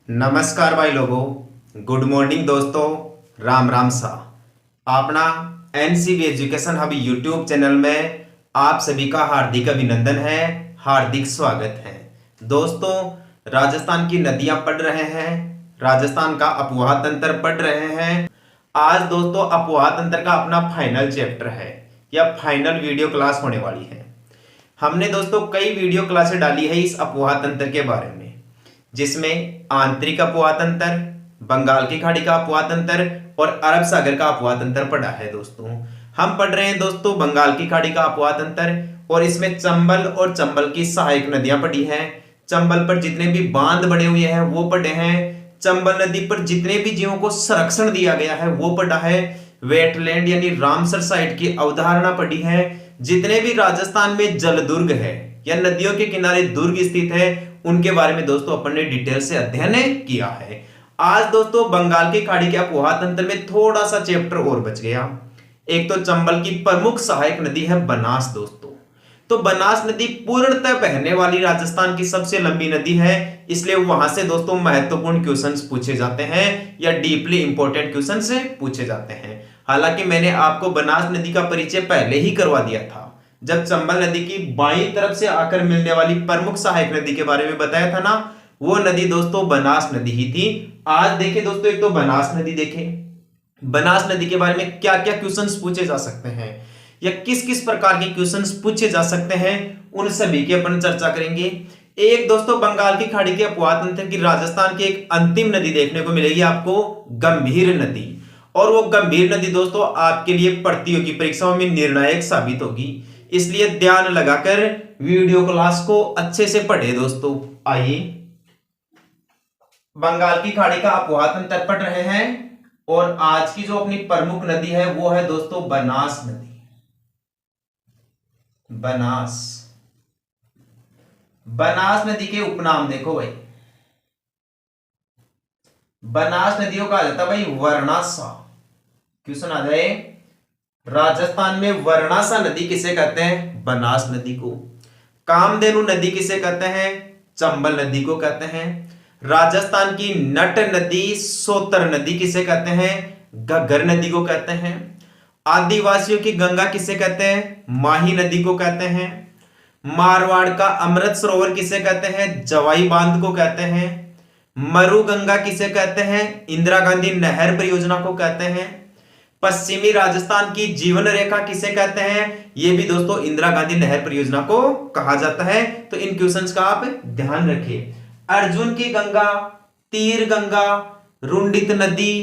नमस्कार भाई लोगों, गुड मॉर्निंग दोस्तों, राम राम सा। अपना NCB education hub YouTube channel में आप सभी का हार्दिक अभिनंदन है, हार्दिक स्वागत है। दोस्तों, राजस्थान की नदियां पढ़ रहे हैं, राजस्थान का अपवाह तंत्र पढ़ रहे हैं। आज दोस्तों अपवाह तंत्र का अपना फाइनल चैप्टर है या फाइनल वीडियो क्लास होने वाली है। हमने दोस्तों कई वीडियो क्लासें डाली है इस अपवाह तंत्र के बारे में, जिसमें आंतरिक अपवाह तंत्र, बंगाल की खाड़ी का अपवाह तंत्र और अरब सागर का अपवाह तंत्र पढ़ा है। दोस्तों हम पढ़ रहे हैं दोस्तों बंगाल की खाड़ी का अपवाह तंत्र, और इसमें चंबल और चंबल की सहायक नदियां पढ़ी हैं। चंबल पर जितने भी बांध बने हुए हैं वो पढ़े हैं। चंबल नदी पर जितने भी जीवों को संरक्षण दिया गया है वो पढ़ा है। वेटलैंड यानी रामसर साइट की अवधारणा पढ़ी है। जितने भी राजस्थान में जल दुर्ग है या नदियों के किनारे दुर्ग स्थित है उनके बारे में दोस्तों अपन ने डिटेल से अध्ययन किया है। आज दोस्तों बंगाल की खाड़ी के अपवाह तंत्र में थोड़ा सा चैप्टर और बच गया। एक तो चंबल की प्रमुख सहायक नदी है बनास। दोस्तों तो बनास नदी पूर्णतः बहने वाली राजस्थान की सबसे लंबी नदी है, इसलिए वहां से दोस्तों महत्वपूर्ण क्वेश्चंस पूछे जाते हैं या डीपली इंपॉर्टेंट क्वेश्चंस पूछे जाते हैं। हालांकि मैंने आपको बनास नदी का परिचय पहले ही करवा दिया था जब चंबल नदी की बाईं तरफ से आकर मिलने वाली प्रमुख सहायक नदी के बारे में बताया था ना, वो नदी दोस्तों बनास नदी ही थी। आज देखें दोस्तों, एक तो बनास नदी देखें, बनास नदी के बारे में क्या क्या क्वेश्चंस पूछे जा सकते हैं या किस किस प्रकार के क्वेश्चंस पूछे जा सकते हैं, उन सभी की अपन चर्चा करेंगे। एक दोस्तों बंगाल की खाड़ी के अपवाह तंत्र की राजस्थान की एक अंतिम नदी देखने को मिलेगी आपको, गंभीर नदी। और वो गंभीर नदी दोस्तों आपके लिए प्रतियोगी परीक्षाओं में निर्णायक साबित होगी, इसलिए ध्यान लगाकर वीडियो क्लास को अच्छे से पढ़े। दोस्तों आइए बंगाल की खाड़ी का अपवाह तंत्र पढ़ रहे हैं, और आज की जो अपनी प्रमुख नदी है वो है दोस्तों बनास नदी। बनास, बनास नदी के उपनाम देखो भाई, बनास नदियों का आ जाता है भाई वर्णासा। क्वेश्चन आ जाए, राजस्थान में वर्णासा नदी किसे कहते हैं? बनास नदी को। कामधेनु नदी किसे कहते हैं? चंबल नदी को कहते हैं। राजस्थान की नट नदी, सोतर नदी किसे कहते हैं? घग्गर नदी को कहते हैं। आदिवासियों की गंगा किसे कहते हैं? माही नदी को कहते हैं। मारवाड़ का अमृत सरोवर किसे कहते हैं? जवाई बांध को कहते हैं। मरु गंगा किसे कहते हैं? इंदिरा गांधी नहर परियोजना को कहते हैं। पश्चिमी राजस्थान की जीवन रेखा किसे कहते हैं? यह भी दोस्तों इंदिरा गांधी नहर परियोजना को कहा जाता है। तो इन क्वेश्चंस का आप ध्यान रखिए। अर्जुन की गंगा, तीर गंगा, रुंडित नदी,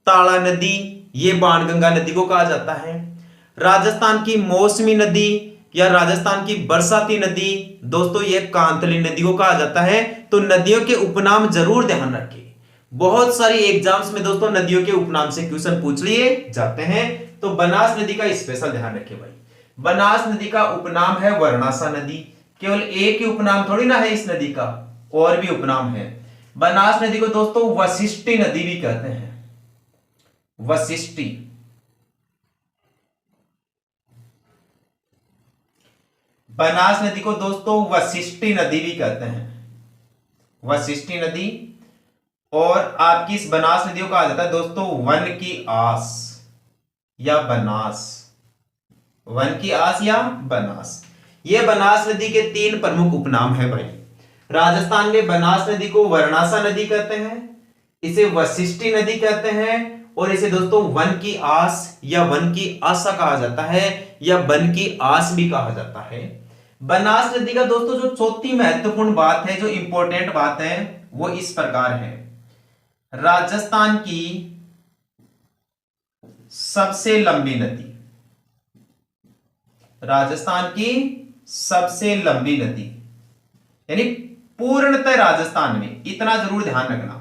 ताड़ा नदी, ये बाणगंगा नदी को कहा जाता है। राजस्थान की मौसमी नदी या राजस्थान की बरसाती नदी दोस्तों ये कांतली नदी को कहा जाता है। तो नदियों के उपनाम जरूर ध्यान रखिए, बहुत सारी एग्जाम्स में दोस्तों नदियों के उपनाम से क्वेश्चन पूछ लिए जाते हैं। तो बनास नदी का स्पेशल ध्यान रखिए भाई। बनास नदी का उपनाम है वर्णासा नदी। केवल एक ही उपनाम थोड़ी ना है इस नदी का, और भी उपनाम है। बनास नदी को दोस्तों वशिष्ठी नदी भी कहते हैं। वशिष्ठी, बनास नदी को दोस्तों वशिष्ठी नदी भी कहते हैं, वशिष्ठी नदी। और आपकी इस बनास नदियों का आ जाता है दोस्तों वन की आस या बनास। वन की आस या बनास, ये बनास नदी के तीन प्रमुख उपनाम है भाई। राजस्थान में बनास नदी को वर्णासा नदी कहते हैं, इसे वशिष्ठी नदी कहते हैं, और इसे दोस्तों वन की आस या वन की आशा कहा जाता है या वन की आस भी कहा जाता है। बनास नदी का दोस्तों जो चौथी महत्वपूर्ण बात है, जो इंपॉर्टेंट बात है, वो इस प्रकार है। राजस्थान की सबसे लंबी नदी, राजस्थान की सबसे लंबी नदी, यानी पूर्णतः राजस्थान में, इतना जरूर ध्यान रखना,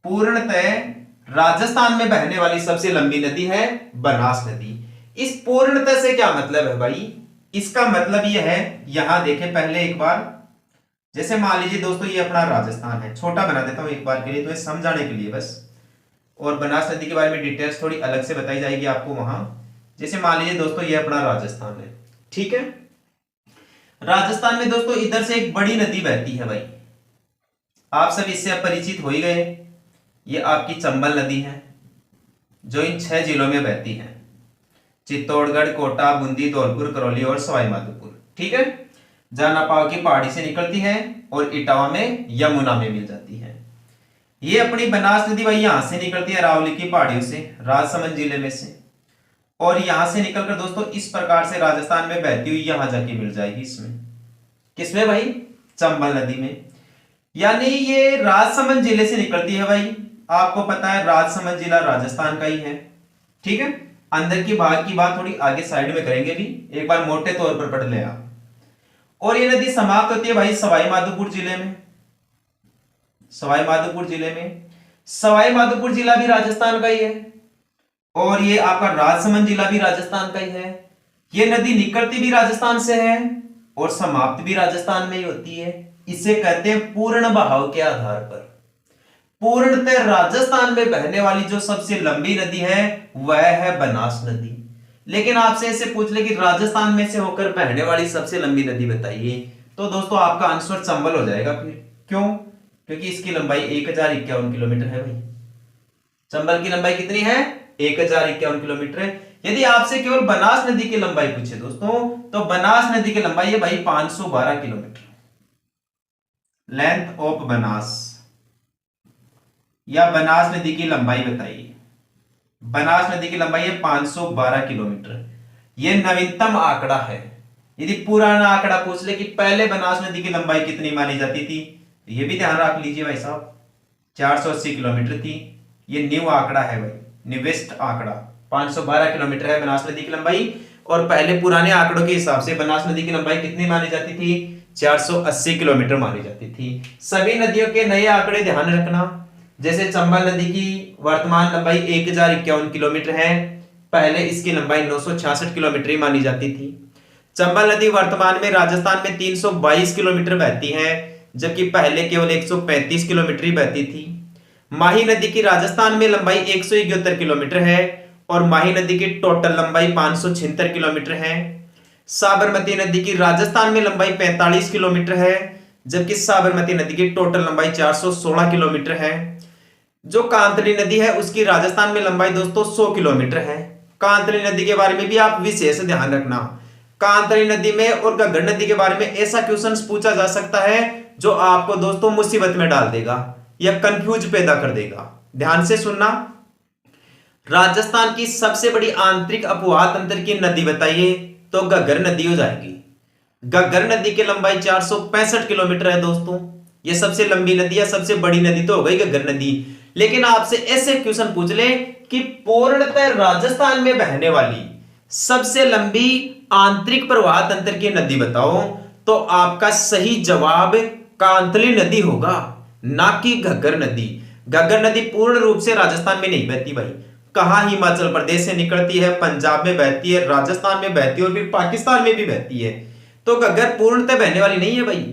पूर्णतः राजस्थान में बहने वाली सबसे लंबी नदी है बनास नदी। इस पूर्णतः से क्या मतलब है भाई? इसका मतलब यह है, यहां देखें पहले एक बार, जैसे मान लीजिए दोस्तों ये अपना राजस्थान है, छोटा बना देता हूं एक बार के लिए, तो ये समझाने के लिए बस, और बनास नदी के बारे में डिटेल्स थोड़ी अलग से बताई जाएगी आपको वहां। जैसे मान लीजिए दोस्तों ये अपना राजस्थान है, ठीक है। राजस्थान में दोस्तों इधर से एक बड़ी नदी बहती है भाई, आप सब इससे अब परिचित हो ही गए। ये आपकी चंबल नदी है जो इन 6 जिलों में बहती है, चित्तौड़गढ़, कोटा, बूंदी, धौलपुर, करौली और सवाई माधोपुर। ठीक है, जानापाव की पहाड़ी से निकलती है और इटावा में, यमुना में मिल जाती है। ये अपनी बनास नदी भाई यहां से निकलती है अरावली की पहाड़ियों से, राजसमंद जिले में से, और यहां से निकलकर दोस्तों इस प्रकार से राजस्थान में बहती हुई यहां जाके मिल जाएगी। इसमें किसमें भाई? चंबल नदी में। यानी ये राजसमंद जिले से निकलती है भाई। आपको पता है राजसमंद जिला राजस्थान का ही है। ठीक है, अंदर की भाग की बात थोड़ी आगे साइड में करेंगे भी, एक बार मोटे तौर पर पढ़ ले आप। और ये नदी समाप्त होती है भाई सवाई माधोपुर जिले में। सवाई माधोपुर जिले में, सवाई माधोपुर जिला भी राजस्थान का ही है और ये आपका राजसमंद जिला भी राजस्थान का ही है। ये नदी निकलती भी राजस्थान से है और समाप्त भी राजस्थान में ही होती है। इसे कहते हैं पूर्ण बहाव के आधार पर। पूर्णतः राजस्थान में बहने वाली जो सबसे लंबी नदी है वह है बनास नदी। लेकिन आपसे ऐसे पूछ ले कि राजस्थान में से होकर बहने वाली सबसे लंबी नदी बताइए, तो दोस्तों आपका आंसर चंबल हो जाएगा। फिर क्यों? क्योंकि इसकी लंबाई 1051 किलोमीटर है भाई। चंबल की लंबाई कितनी है? 1051 किलोमीटर है। यदि आपसे केवल बनास नदी की लंबाई पूछे दोस्तों, तो बनास नदी की लंबाई है भाई 512 किलोमीटर। लेंथ ऑफ बनास, या बनास नदी की लंबाई बताइए। बनास नदी की लंबाई है 512 किलोमीटर। यह नवीनतम आंकड़ा है। यदि पुराना आंकड़ा पूछ ले कि पहले बनास नदी की लंबाई कितनी मानी जाती थी, ये भी ध्यान रख लीजिए भाई साहब, 480 किलोमीटर थी। ये न्यू आंकड़ा है भाई, न्यूवेस्ट आंकड़ा। 512 किलोमीटर है बनास नदी की लंबाई, और पहले पुराने आंकड़ों के हिसाब से बनास नदी की लंबाई कितनी मानी जाती थी? 480 किलोमीटर मानी जाती थी। सभी नदियों के नए आंकड़े ध्यान रखना। जैसे चंबल नदी की वर्तमान लंबाई 1051 किलोमीटर है, पहले इसकी लंबाई 966 किलोमीटर ही मानी जाती थी। चंबल नदी वर्तमान में राजस्थान में 322 किलोमीटर बहती है, जबकि पहले केवल 135 किलोमीटर ही बहती थी। माही नदी की राजस्थान में लंबाई 171 किलोमीटर है और माही नदी की टोटल लंबाई 576 किलोमीटर है। साबरमती नदी की राजस्थान में लंबाई 45 किलोमीटर है, जबकि साबरमती नदी की टोटल लंबाई 416 किलोमीटर है। जो कांतली नदी है उसकी राजस्थान में लंबाई दोस्तों 100 किलोमीटर है। कांतली नदी के बारे में भी आप विशेष ध्यान रखना। कांतली नदी में और घग्गर नदी के बारे में ऐसा क्वेश्चन पूछा जा सकता है जो आपको दोस्तों मुसीबत में डाल देगा या कंफ्यूज पैदा कर देगा। ध्यान से सुनना। राजस्थान की सबसे बड़ी आंतरिक अपवाह तंत्र की नदी बताइए, तो घग्गर नदी हो जाएगी। घग्गर नदी की लंबाई 465 किलोमीटर है दोस्तों। ये सबसे लंबी नदी है, सबसे बड़ी नदी तो हो गई घग्गर नदी। लेकिन आपसे ऐसे क्वेश्चन पूछ ले कि पूर्णतः राजस्थान में बहने वाली सबसे लंबी आंतरिक प्रवाह तंत्र की नदी बताओ, तो आपका सही जवाब कांतली नदी होगा, ना कि घग्गर नदी। घग्गर नदी पूर्ण रूप से राजस्थान में नहीं बहती भाई। कहां? हिमाचल प्रदेश से निकलती है, पंजाब में बहती है, राजस्थान में बहती है और फिर पाकिस्तान में भी बहती है। तो घग्गर पूर्णतः बहने वाली नहीं है भाई।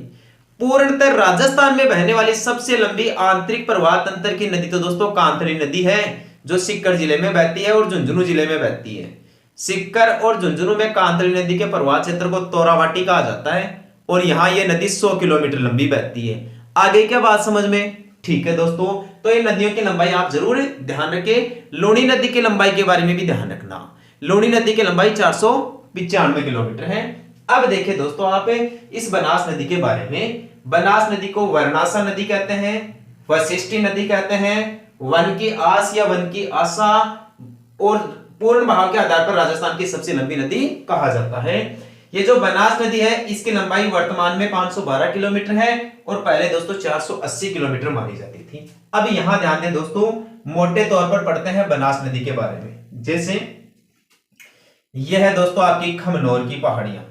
पूर्णतः राजस्थान में बहने वाली सबसे लंबी आंतरिक प्रवाह तंत्र की नदी तो दोस्तों कांतली नदी है, जो सीकर जिले में बहती है और झुंझुनू जिले में बहती है। सीकर और झुंझुनू में कांतली नदी के प्रवाह क्षेत्र को तोरावाटी कहा जाता है और यहां यह नदी 100 किलोमीटर लंबी बहती है। आगे क्या बात समझ में? ठीक है दोस्तों, तो इन नदियों की लंबाई आप जरूर ध्यान रखें। लूणी नदी की लंबाई के बारे में भी ध्यान रखना। लूणी नदी की लंबाई 495 किलोमीटर है। अब देखिए दोस्तों आप इस बनास नदी के बारे में। बनास नदी को वर्णासा नदी कहते हैं, वशिष्ठी नदी कहते हैं, वन की आस या वन की आशा, और पूर्ण बहाव के आधार पर राजस्थान की सबसे लंबी नदी कहा जाता है। ये जो बनास नदी है इसकी लंबाई वर्तमान में 512 किलोमीटर है और पहले दोस्तों 480 किलोमीटर मानी जाती थी। अब यहां ध्यान दें दोस्तों, मोटे तौर पर पढ़ते हैं बनास नदी के बारे में। जैसे यह है दोस्तों आपकी खमनोर की पहाड़ियां।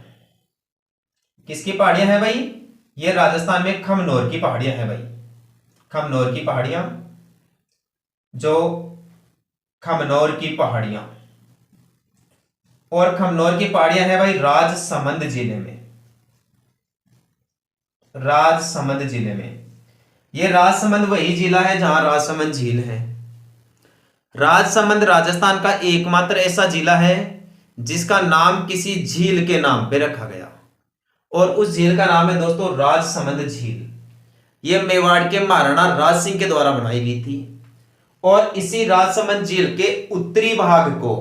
किसकी पहाड़ियां हैं भाई? ये राजस्थान में खमनोर की पहाड़ियां हैं भाई। खमनोर की पहाड़ियां, जो खमनोर की पहाड़ियां, और खमनोर की पहाड़ियां है भाई राजसमंद जिले में। राजसमंद जिले में। यह राजसमंद वही जिला है जहां राजसमंद झील है। राजसमंद राजस्थान का एकमात्र ऐसा जिला है जिसका नाम किसी झील के नाम पे रखा गया, और उस झील का नाम है दोस्तों राजसमंद झील। यह मेवाड़ के महाराणा राज सिंह के द्वारा बनाई गई थी। और इसी राजसमंद झील के उत्तरी भाग को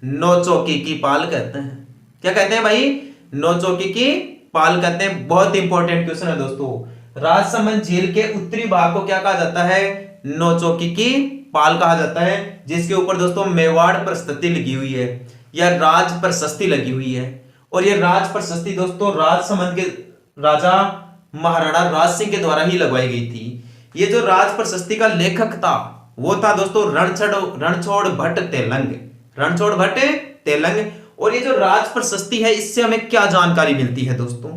नौचौकी की पाल कहते हैं। क्या कहते हैं भाई? नौचौकी की पाल कहते हैं। बहुत इंपॉर्टेंट क्वेश्चन है दोस्तों। राजसमंद झील के उत्तरी भाग को क्या कहा जाता है? नौचौकी की पाल कहा जाता है, जिसके ऊपर दोस्तों मेवाड़ प्रशस्ति लगी हुई है या राज प्रशस्ति लगी हुई है। और यह राज प्रशस्ति दोस्तों राजसमंद के राजा महाराणा राज सिंह के द्वारा ही लगवाई गई थी। ये जो राज प्रशस्ति का लेखक था वो था दोस्तों रणछोड़ भट्ट तेलंग। रणछोड़ भट्ट तेलंग। और ये जो राज प्रशस्ति है इससे हमें क्या जानकारी मिलती है दोस्तों?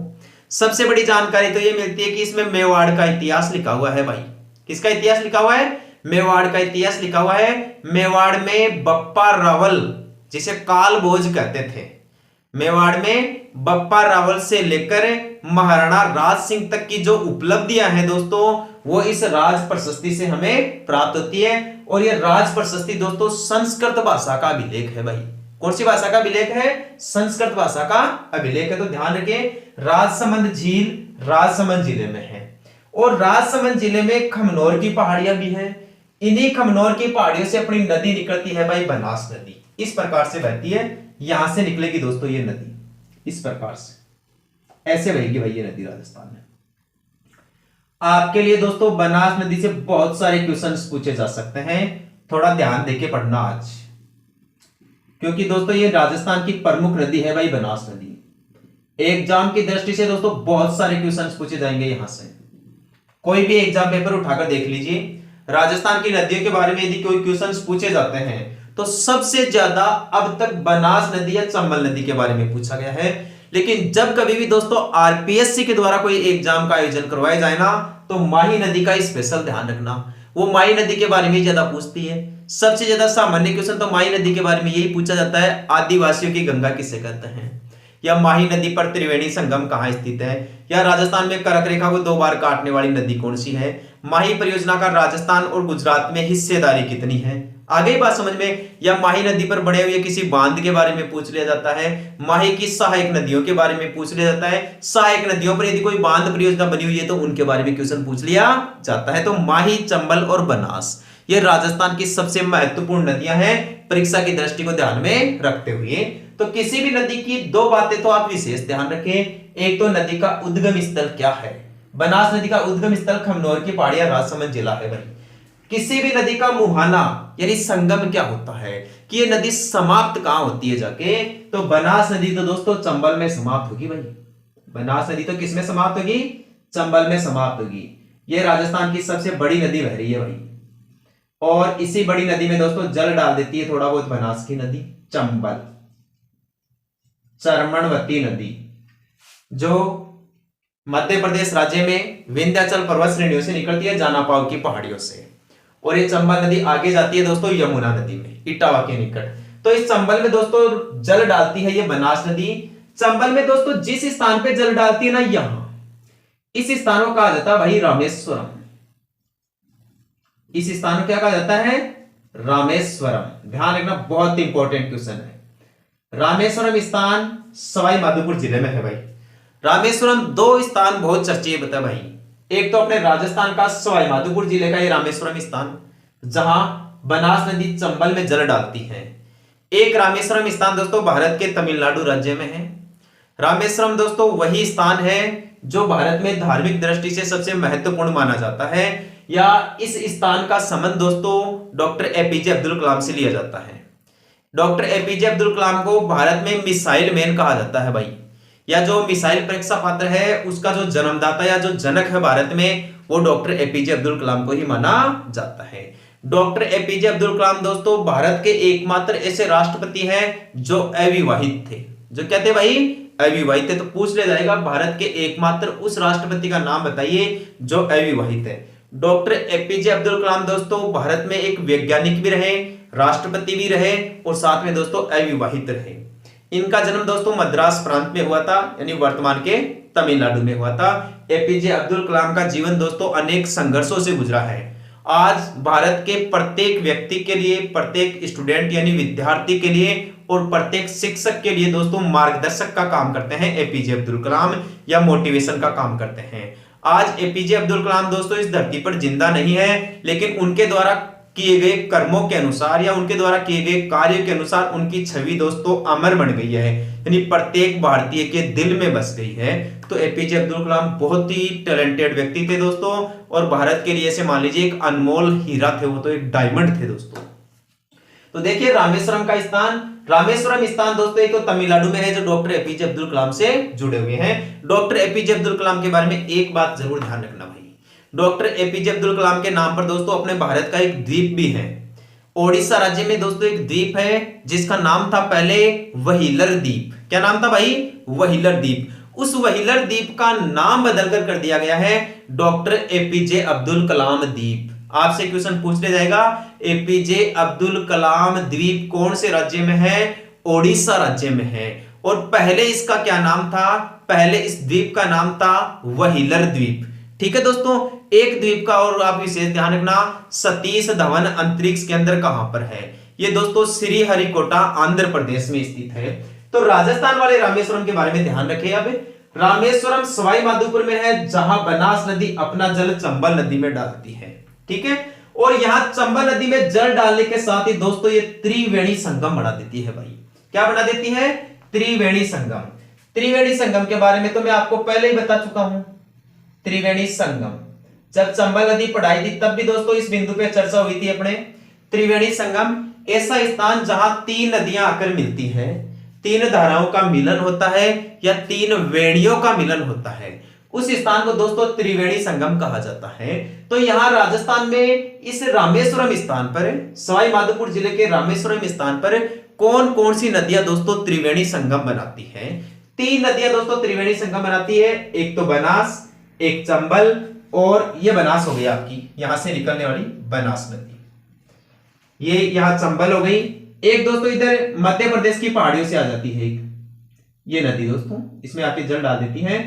सबसे बड़ी जानकारी तो ये मिलती है कि इसमें मेवाड़ का इतिहास लिखा हुआ है भाई। किसका इतिहास लिखा हुआ है? मेवाड़ का इतिहास लिखा हुआ है। मेवाड़ में बप्पा रावल, जिसे काल भोज कहते थे, मेवाड़ में बप्पा रावल से लेकर महाराणा राज सिंह तक की जो उपलब्धियां हैं दोस्तों वो इस राज प्रशस्ति से हमें प्राप्त होती है। और यह राज प्रशस्ति दोस्तों संस्कृत भाषा का अभिलेख है भाई। कौन सी भाषा का अभिलेख है? संस्कृत भाषा का अभिलेख है। तो ध्यान रखें, राजसमंद झील राजसमंद जिले में है। और राजसमंद जिले में खमनोर की पहाड़ियां भी है। इन्हीं खमनोर की पहाड़ियों से अपनी नदी निकलती है भाई, बनास नदी। इस प्रकार से बहती है, यहां से निकलेगी दोस्तों ये नदी, इस प्रकार से ऐसे बहेगी भाई ये नदी राजस्थान में। आपके लिए दोस्तों बनास नदी से बहुत सारे क्वेश्चंस पूछे जा सकते हैं, थोड़ा ध्यान देके पढ़ना आज, क्योंकि दोस्तों ये राजस्थान की प्रमुख नदी है भाई बनास नदी। एग्जाम की दृष्टि से दोस्तों बहुत सारे क्वेश्चंस पूछे जाएंगे यहां से। कोई भी एग्जाम पेपर उठाकर देख लीजिए, राजस्थान की नदियों के बारे में यदि कोई क्वेश्चंस पूछे जाते हैं तो सबसे ज्यादा अब तक बनास नदी या चंबल नदी के बारे में पूछा गया है। लेकिन जब कभी भी दोस्तों आरपीएससी के द्वारा कोई एग्जाम का आयोजन करवाया जाए ना तो माही नदी का स्पेशल ध्यान रखना, वो माही नदी के बारे में ज्यादा पूछती है। सबसे ज्यादा सामान्य क्वेश्चन तो माही नदी के बारे में यही पूछा जाता है, आदिवासियों की गंगा किसे कहते हैं, या माही नदी पर त्रिवेणी संगम कहां स्थित है, या राजस्थान में करक रेखा को 2 बार काटने वाली नदी कौन सी है, माही परियोजना का राजस्थान और गुजरात में हिस्सेदारी कितनी है। आगे बात समझ में। या माही नदी पर बने हुए किसी बांध के बारे में पूछ लिया जाता है, माही की सहायक नदियों के बारे में पूछ लिया जाता है, सहायक नदियों पर यदि कोई बांध परियोजना बनी हुई है तो उनके बारे में क्वेश्चन पूछ लिया जाता है। तो माही, चंबल और बनास ये राजस्थान की सबसे महत्वपूर्ण नदियां हैं परीक्षा की दृष्टि को ध्यान में रखते हुए। तो किसी भी नदी की 2 बातें तो आप विशेष ध्यान रखें। एक तो नदी का उद्गम स्थल क्या है, बनास नदी का उद्गम स्थल खमनोर की पहाड़ियां राजसमंद जिला है भाई। किसी भी नदी का मुहाना यानी संगम क्या होता है, कि ये नदी समाप्त कहां होती है जाके, तो बनास नदी तो दोस्तों चंबल में समाप्त होगी भाई। बनास नदी तो किसमें समाप्त होगी? चंबल में समाप्त होगी। ये राजस्थान की सबसे बड़ी नदी बह रही है भाई। और इसी बड़ी नदी में दोस्तों जल डाल देती है थोड़ा बहुत बनास की नदी चंबल, चरमणवती नदी, जो मध्य प्रदेश राज्य में विंध्याचल पर्वत श्रेणियों से निकलती है, जानापाव की पहाड़ियों से। और ये चंबल नदी आगे जाती है दोस्तों यमुना नदी में, इटावा के निकट। तो इस चंबल में दोस्तों जल डालती है ये बनास नदी। चंबल में दोस्तों जिस स्थान पे जल डालती है ना, यहां इस स्थान को कहा जाता है भाई रामेश्वरम। इस स्थान को क्या कहा जाता है? रामेश्वरम। ध्यान रखना, बहुत इंपॉर्टेंट क्वेश्चन है। रामेश्वरम स्थान सवाई माधोपुर जिले में है भाई। रामेश्वरम 2 स्थान बहुत चर्चित है भाई। एक तो अपने राजस्थान का सवाई माधोपुर जिले का ये रामेश्वरम स्थान, जहां बनास नदी चंबल में जल डालती है। एक रामेश्वरम स्थान दोस्तों भारत के तमिलनाडु राज्य में है। रामेश्वरम दोस्तों वही स्थान है जो भारत में धार्मिक दृष्टि से सबसे महत्वपूर्ण माना जाता है, या इस स्थान का संबंध दोस्तों डॉक्टर एपीजे अब्दुल कलाम से लिया जाता है। डॉक्टर एपीजे अब्दुल कलाम को भारत में मिसाइल मैन कहा जाता है भाई, या जो मिसाइल परीक्षा पात्र है उसका जो जन्मदाता या जो जनक है भारत में, वो डॉक्टर एपीजे अब्दुल कलाम को ही माना जाता है। डॉक्टर एपीजे अब्दुल कलाम दोस्तों भारत के एकमात्र ऐसे राष्ट्रपति हैं जो अविवाहित थे। जो कहते हैं भाई अविवाहित थे, तो पूछ लिया जाएगा भारत के एकमात्र उस राष्ट्रपति का नाम बताइए जो अविवाहित है। डॉक्टर एपीजे अब्दुल कलाम दोस्तों भारत में एक वैज्ञानिक भी रहे, राष्ट्रपति भी रहे, और साथ में दोस्तों अविवाहित रहे। इनका जन्म दोस्तों मद्रास प्रांत में हुआ था, यानी वर्तमान के तमिलनाडु में हुआ था। एपीजे अब्दुल कलाम का जीवन दोस्तों अनेक संघर्षों से गुजरा है। आज भारत के प्रत्येक व्यक्ति के लिए, प्रत्येक स्टूडेंट यानी विद्यार्थी के लिए और प्रत्येक शिक्षक के लिए दोस्तों मार्गदर्शक का काम करते हैं एपीजे अब्दुल कलाम, या मोटिवेशन का काम करते हैं। आज एपीजे अब्दुल कलाम दोस्तों इस धरती पर जिंदा नहीं है, लेकिन उनके द्वारा किए गए कर्मों के अनुसार या उनके द्वारा किए गए कार्यों के अनुसार उनकी छवि दोस्तों अमर बन गई है, यानी प्रत्येक भारतीय के दिल में बस गई है। तो एपीजे अब्दुल कलाम बहुत ही टैलेंटेड व्यक्ति थे दोस्तों, और भारत के लिए से मान लीजिए एक अनमोल हीरा थे, वो तो एक डायमंड थे दोस्तों। तो देखिए रामेश्वरम का स्थान, रामेश्वरम स्थान दोस्तों एक तो तमिलनाडु में है, जो डॉक्टर एपीजे अब्दुल कलाम से जुड़े हुए हैं। डॉक्टर एपीजे अब्दुल कलाम के बारे में एक बात जरूर ध्यान रखना भाई, डॉक्टर एपीजे अब्दुल कलाम के नाम पर दोस्तों अपने भारत का एक द्वीप भी है। ओडिशा राज्य में दोस्तों एक द्वीप है जिसका नाम था पहले व्हीलर द्वीप। क्या नाम था भाई? व्हीलर द्वीप। उस व्हीलर द्वीप का नाम बदलकर कर दिया गया है डॉक्टर एपीजे अब्दुल कलाम द्वीप। आपसे क्वेश्चन पूछ लिया जाएगा, एपीजे अब्दुल कलाम द्वीप कौन से राज्य में है? ओडिशा राज्य में है। और पहले इसका क्या नाम था? पहले इस द्वीप का नाम था व्हीलर द्वीप। ठीक है दोस्तों, एक द्वीप का और आप विशेष ध्यान रखना, सतीश धवन अंतरिक्ष केंद्र कहां पर है? ये दोस्तों श्रीहरिकोटा आंध्र प्रदेश में स्थित है। तो राजस्थान वाले रामेश्वरम के बारे में ध्यान रखें। अब रामेश्वरम सवाई माधोपुर में है, जहां बनास नदी अपना जल चंबल नदी में डालती है। ठीक है, और यहां चंबल नदी में जल डालने के साथ ही दोस्तों ये त्रिवेणी संगम बना देती है भाई। क्या बना देती है? त्रिवेणी संगम। त्रिवेणी संगम के बारे में तो मैं आपको पहले ही बता चुका हूं। त्रिवेणी संगम, जब चंबल नदी पढ़ाई थी तब भी दोस्तों इस बिंदु पे चर्चा हुई थी अपने। त्रिवेणी संगम ऐसा स्थान जहां तीन नदियां आकर मिलती हैं, तीन धाराओं का मिलन होता है या तीन वेणियों का मिलन होता है, उस स्थान को दोस्तों त्रिवेणी संगम कहा जाता है। तो यहां राजस्थान में इस रामेश्वरम स्थान पर, सवाई माधोपुर जिले के रामेश्वरम स्थान पर कौन कौन सी नदियां दोस्तों त्रिवेणी संगम बनाती हैं? तीन नदियां दोस्तों त्रिवेणी संगम बनाती है, एक तो बनास, एक चंबल, और ये बनास हो गई आपकी यहां से निकलने वाली बनास नदी। ये यहां चंबल हो गई। एक दोस्तों इधर मध्य प्रदेश की पहाड़ियों से आ जाती है एक ये नदी दोस्तों, इसमें आके जल डाल देती है,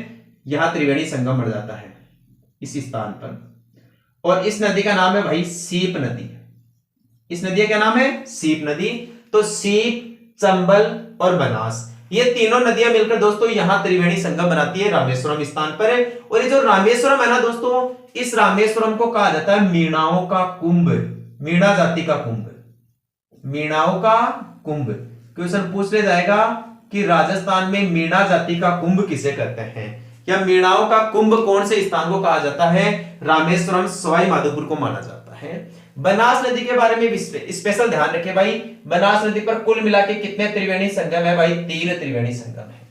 यहां त्रिवेणी संगम बढ़ जाता है इस स्थान पर। और इस नदी का नाम है भाई सीप नदी। इस नदी का क्या नाम है? सीप नदी। तो सीप, चंबल और बनास, ये तीनों नदियां मिलकर दोस्तों यहां त्रिवेणी संगम बनाती है रामेश्वरम स्थान पर। और ये जो रामेश्वरम है ना दोस्तों, इस रामेश्वरम को कहा जाता है मीणाओं का कुंभ, मीणा जाति का कुंभ, मीणाओं का कुंभ। क्वेश्चन पूछ लिया जाएगा कि राजस्थान में मीणा जाति का कुंभ किसे कहते हैं, या मीणाओं का कुंभ कौन से स्थान को कहा जाता है? रामेश्वरम सवाई माधोपुर को माना जाता है। बनास नदी के बारे में भी स्पेशल ध्यान रखें भाई, बनास नदी पर कुल मिला के कितने त्रिवेणी संगम है भाई? 3 त्रिवेणी संगम है।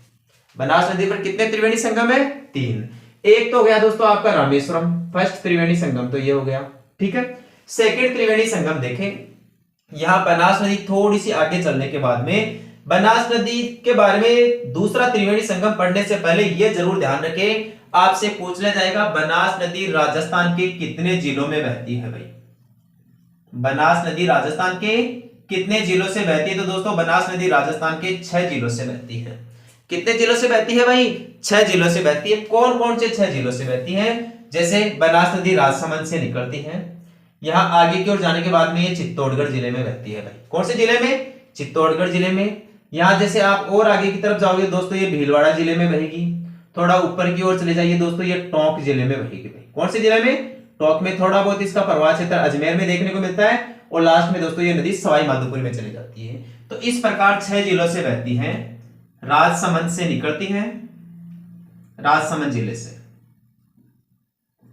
बनास नदी पर कितने त्रिवेणी संगम है? 3। एक तो गया दोस्तों आपका रामेश्वरम, फर्स्ट त्रिवेणी संगम तो ये हो गया। ठीक है, सेकंड त्रिवेणी संगम देखें, यहां बनास नदी थोड़ी सी आगे चलने के बाद में, बनास नदी के बारे में दूसरा त्रिवेणी संगम पढ़ने से पहले यह जरूर ध्यान रखें, आपसे पूछ लिया जाएगा बनास नदी राजस्थान के कितने जिलों में बहती है भाई? बनास नदी राजस्थान के कितने जिलों से बहती है? तो दोस्तों बनास नदी राजस्थान के 6 जिलों से बहती है। कितने जिलों से बहती है भाई? 6 जिलों से बहती है। कौन कौन से 6 जिलों से बहती है? जैसे बनास नदी राजसमंद से निकलती है, यहां आगे की ओर जाने के बाद में ये चित्तौड़गढ़ जिले में बहती है भाई। कौन से जिले में? चित्तौड़गढ़ जिले में। यहां जैसे आप और आगे की तरफ जाओगे दोस्तों, ये भीलवाड़ा जिले में बहेगी। थोड़ा ऊपर की ओर चले जाइए दोस्तों, ये टोंक जिले में बहेगी भाई। कौन से जिले में? टोंक में। थोड़ा बहुत इसका प्रवाह क्षेत्र अजमेर में देखने को मिलता है, और लास्ट में दोस्तों ये नदी सवाई माधोपुर में चली जाती है। तो इस प्रकार 6 जिलों से बहती है। राजसमंद से निकलती है, राजसमंद जिले से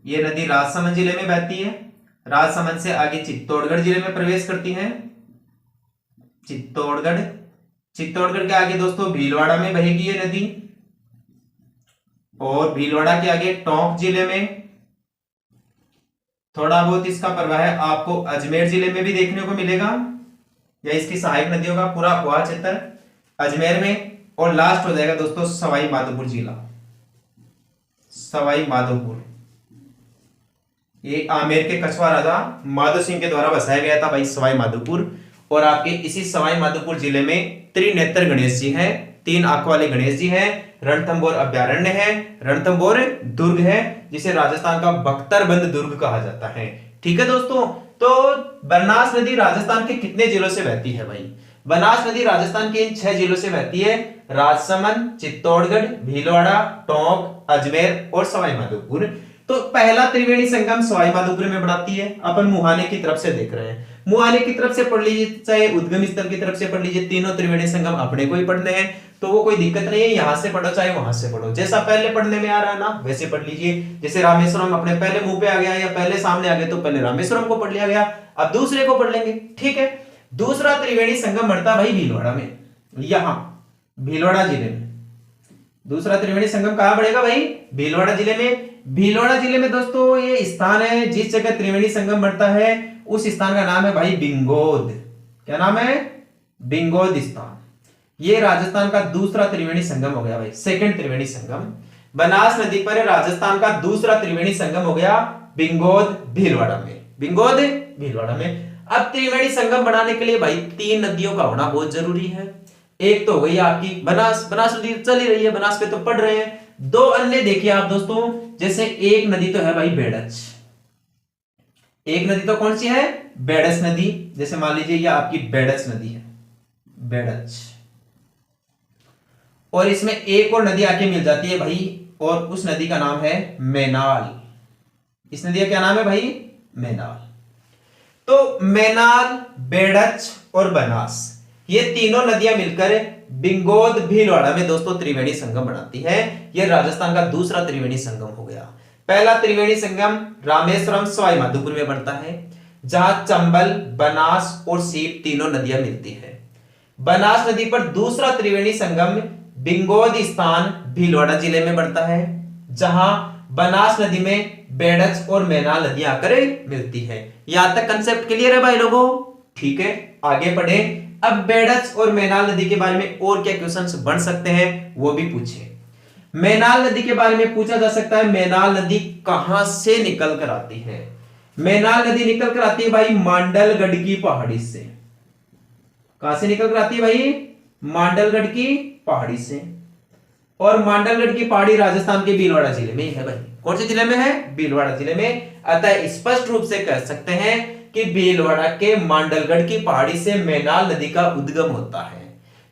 ये नदी राजसमंद जिले में बहती है। राजसमंद से आगे चित्तौड़गढ़ जिले में प्रवेश करती है, चित्तौड़गढ़। चित्तौड़गढ़ के आगे दोस्तों भीलवाड़ा में बहेगी ये नदी, और भीलवाड़ा के आगे टोंक जिले में। थोड़ा बहुत इसका प्रवाह आपको अजमेर जिले में भी देखने को मिलेगा, या इसकी सहायक नदियों का पूरा प्रवाह क्षेत्र अजमेर में। और लास्ट हो जाएगा दोस्तों सवाई माधोपुर जिला, सवाई माधोपुर। ये आमेर के कछवा राजा माधो सिंह के द्वारा बसाया गया था भाई सवाई माधोपुर। और आपके इसी सवाई माधोपुर जिले में त्रिनेत्र गणेश जी हैं, 3 आंखों वाले गणेश जी हैं। रणथंभौर अभ्यारण्य है, रणथंभौर दुर्ग है, जिसे राजस्थान का बख्तरबंद दुर्ग कहा जाता है। ठीक है दोस्तों, तो बनास नदी राजस्थान के कितने जिलों से बहती है भाई? बनास नदी राजस्थान के इन 6 जिलों से बहती है, राजसमंद, चित्तौड़गढ़, भीलवाड़ा, टोंक, अजमेर और सवाई माधोपुर। तो पहला त्रिवेणी संगम सवाई माधोपुर में बढ़ाती है, अपन मुहाने की तरफ से देख रहे हैं। मुहाने की तरफ से पढ़ लीजिए, चाहे उद्गम स्थल की तरफ से पढ़ लीजिए, तीनों त्रिवेणी संगम अपने को ही पढ़ने हैं, तो वो कोई दिक्कत नहीं है, यहां से पढ़ो चाहे वहां से पढ़ो, जैसा पहले पढ़ने में आ रहा है ना वैसे पढ़ लीजिए। जैसे रामेश्वरम अपने पहले मुंह पे आ गया या पहले सामने आ गया तो पहले रामेश्वरम को पढ़ लिया गया, अब दूसरे को पढ़ लेंगे, ठीक है। दूसरा त्रिवेणी संगम बढ़ता भाई भीलवाड़ा में, यहां भीलवाड़ा जिले में। दूसरा त्रिवेणी संगम कहां बढ़ेगा भाई? भीलवाड़ा जिले में। भीलवाड़ा जिले में दोस्तों ये स्थान है जिस जगह त्रिवेणी संगम बढ़ता है, उस स्थान का नाम है भाई बिंगोद। क्या नाम है? बिंगोद स्थान। ये राजस्थान का दूसरा त्रिवेणी संगम हो गया भाई, सेकंड त्रिवेणी संगम। बनास नदी पर राजस्थान का दूसरा त्रिवेणी संगम हो गया बिंगोद भीलवाड़ा में, बिंगोद भीलवाड़ा में। अब त्रिवेणी संगम बनाने के लिए भाई 3 नदियों का होना बहुत जरूरी है। एक तो हो गई आपकी बनास, बनास नदी चल ही रही है, बनास पे तो पढ़ रहे हैं। 2 अन्य देखिए आप दोस्तों, जैसे एक नदी तो है भाई बेड़च, एक नदी तो कौन सी है? बेड़च नदी। जैसे मान लीजिए ये आपकी बेड़च नदी है, बेड़च, और इसमें एक और नदी आके मिल जाती है भाई, और उस नदी का नाम है मैनाल। इस नदी का क्या नाम है भाई? मैनाल। तो मैनाल, बेड़च और बनास, ये तीनों नदियां मिलकर बिंगोद भीलवाड़ा में दोस्तों त्रिवेणी संगम बनाती है। यह राजस्थान का दूसरा त्रिवेणी संगम हो गया। पहला त्रिवेणी संगम रामेश्वरम सवाई माधोपुर में बढ़ता है, जहां चंबल, बनास और सीप तीनों नदियां मिलती है। बनास नदी पर दूसरा त्रिवेणी संगम बिंगोद स्थान भीलवाड़ा जिले में बढ़ता है, जहां बनास नदी में बेड़च और मैनाल नदियां आकर मिलती है। यहां तक कंसेप्ट क्लियर है भाई लोगों? ठीक है, आगे बढ़े। अब बेड़च और मैनाल नदी के बारे में और क्या क्वेश्चंस बन सकते हैं वो भी पूछे। मैनाल नदी के बारे में पूछा जा सकता है, मैनाल नदी कहां से निकल कर आती है? मैनाल नदी निकल कर आती है भाई मांडलगढ़ की पहाड़ी से। कहां से निकल कर आती है भाई? मांडलगढ़ की पहाड़ी से। और मांडलगढ़ की पहाड़ी राजस्थान के भीलवाड़ा जिले में ही है भाई। कौन से जिले में है? भीलवाड़ा जिले में। अतः स्पष्ट रूप से कह सकते हैं कि भीलवाड़ा के मांडलगढ़ की पहाड़ी से मैनाल नदी का उद्गम होता है।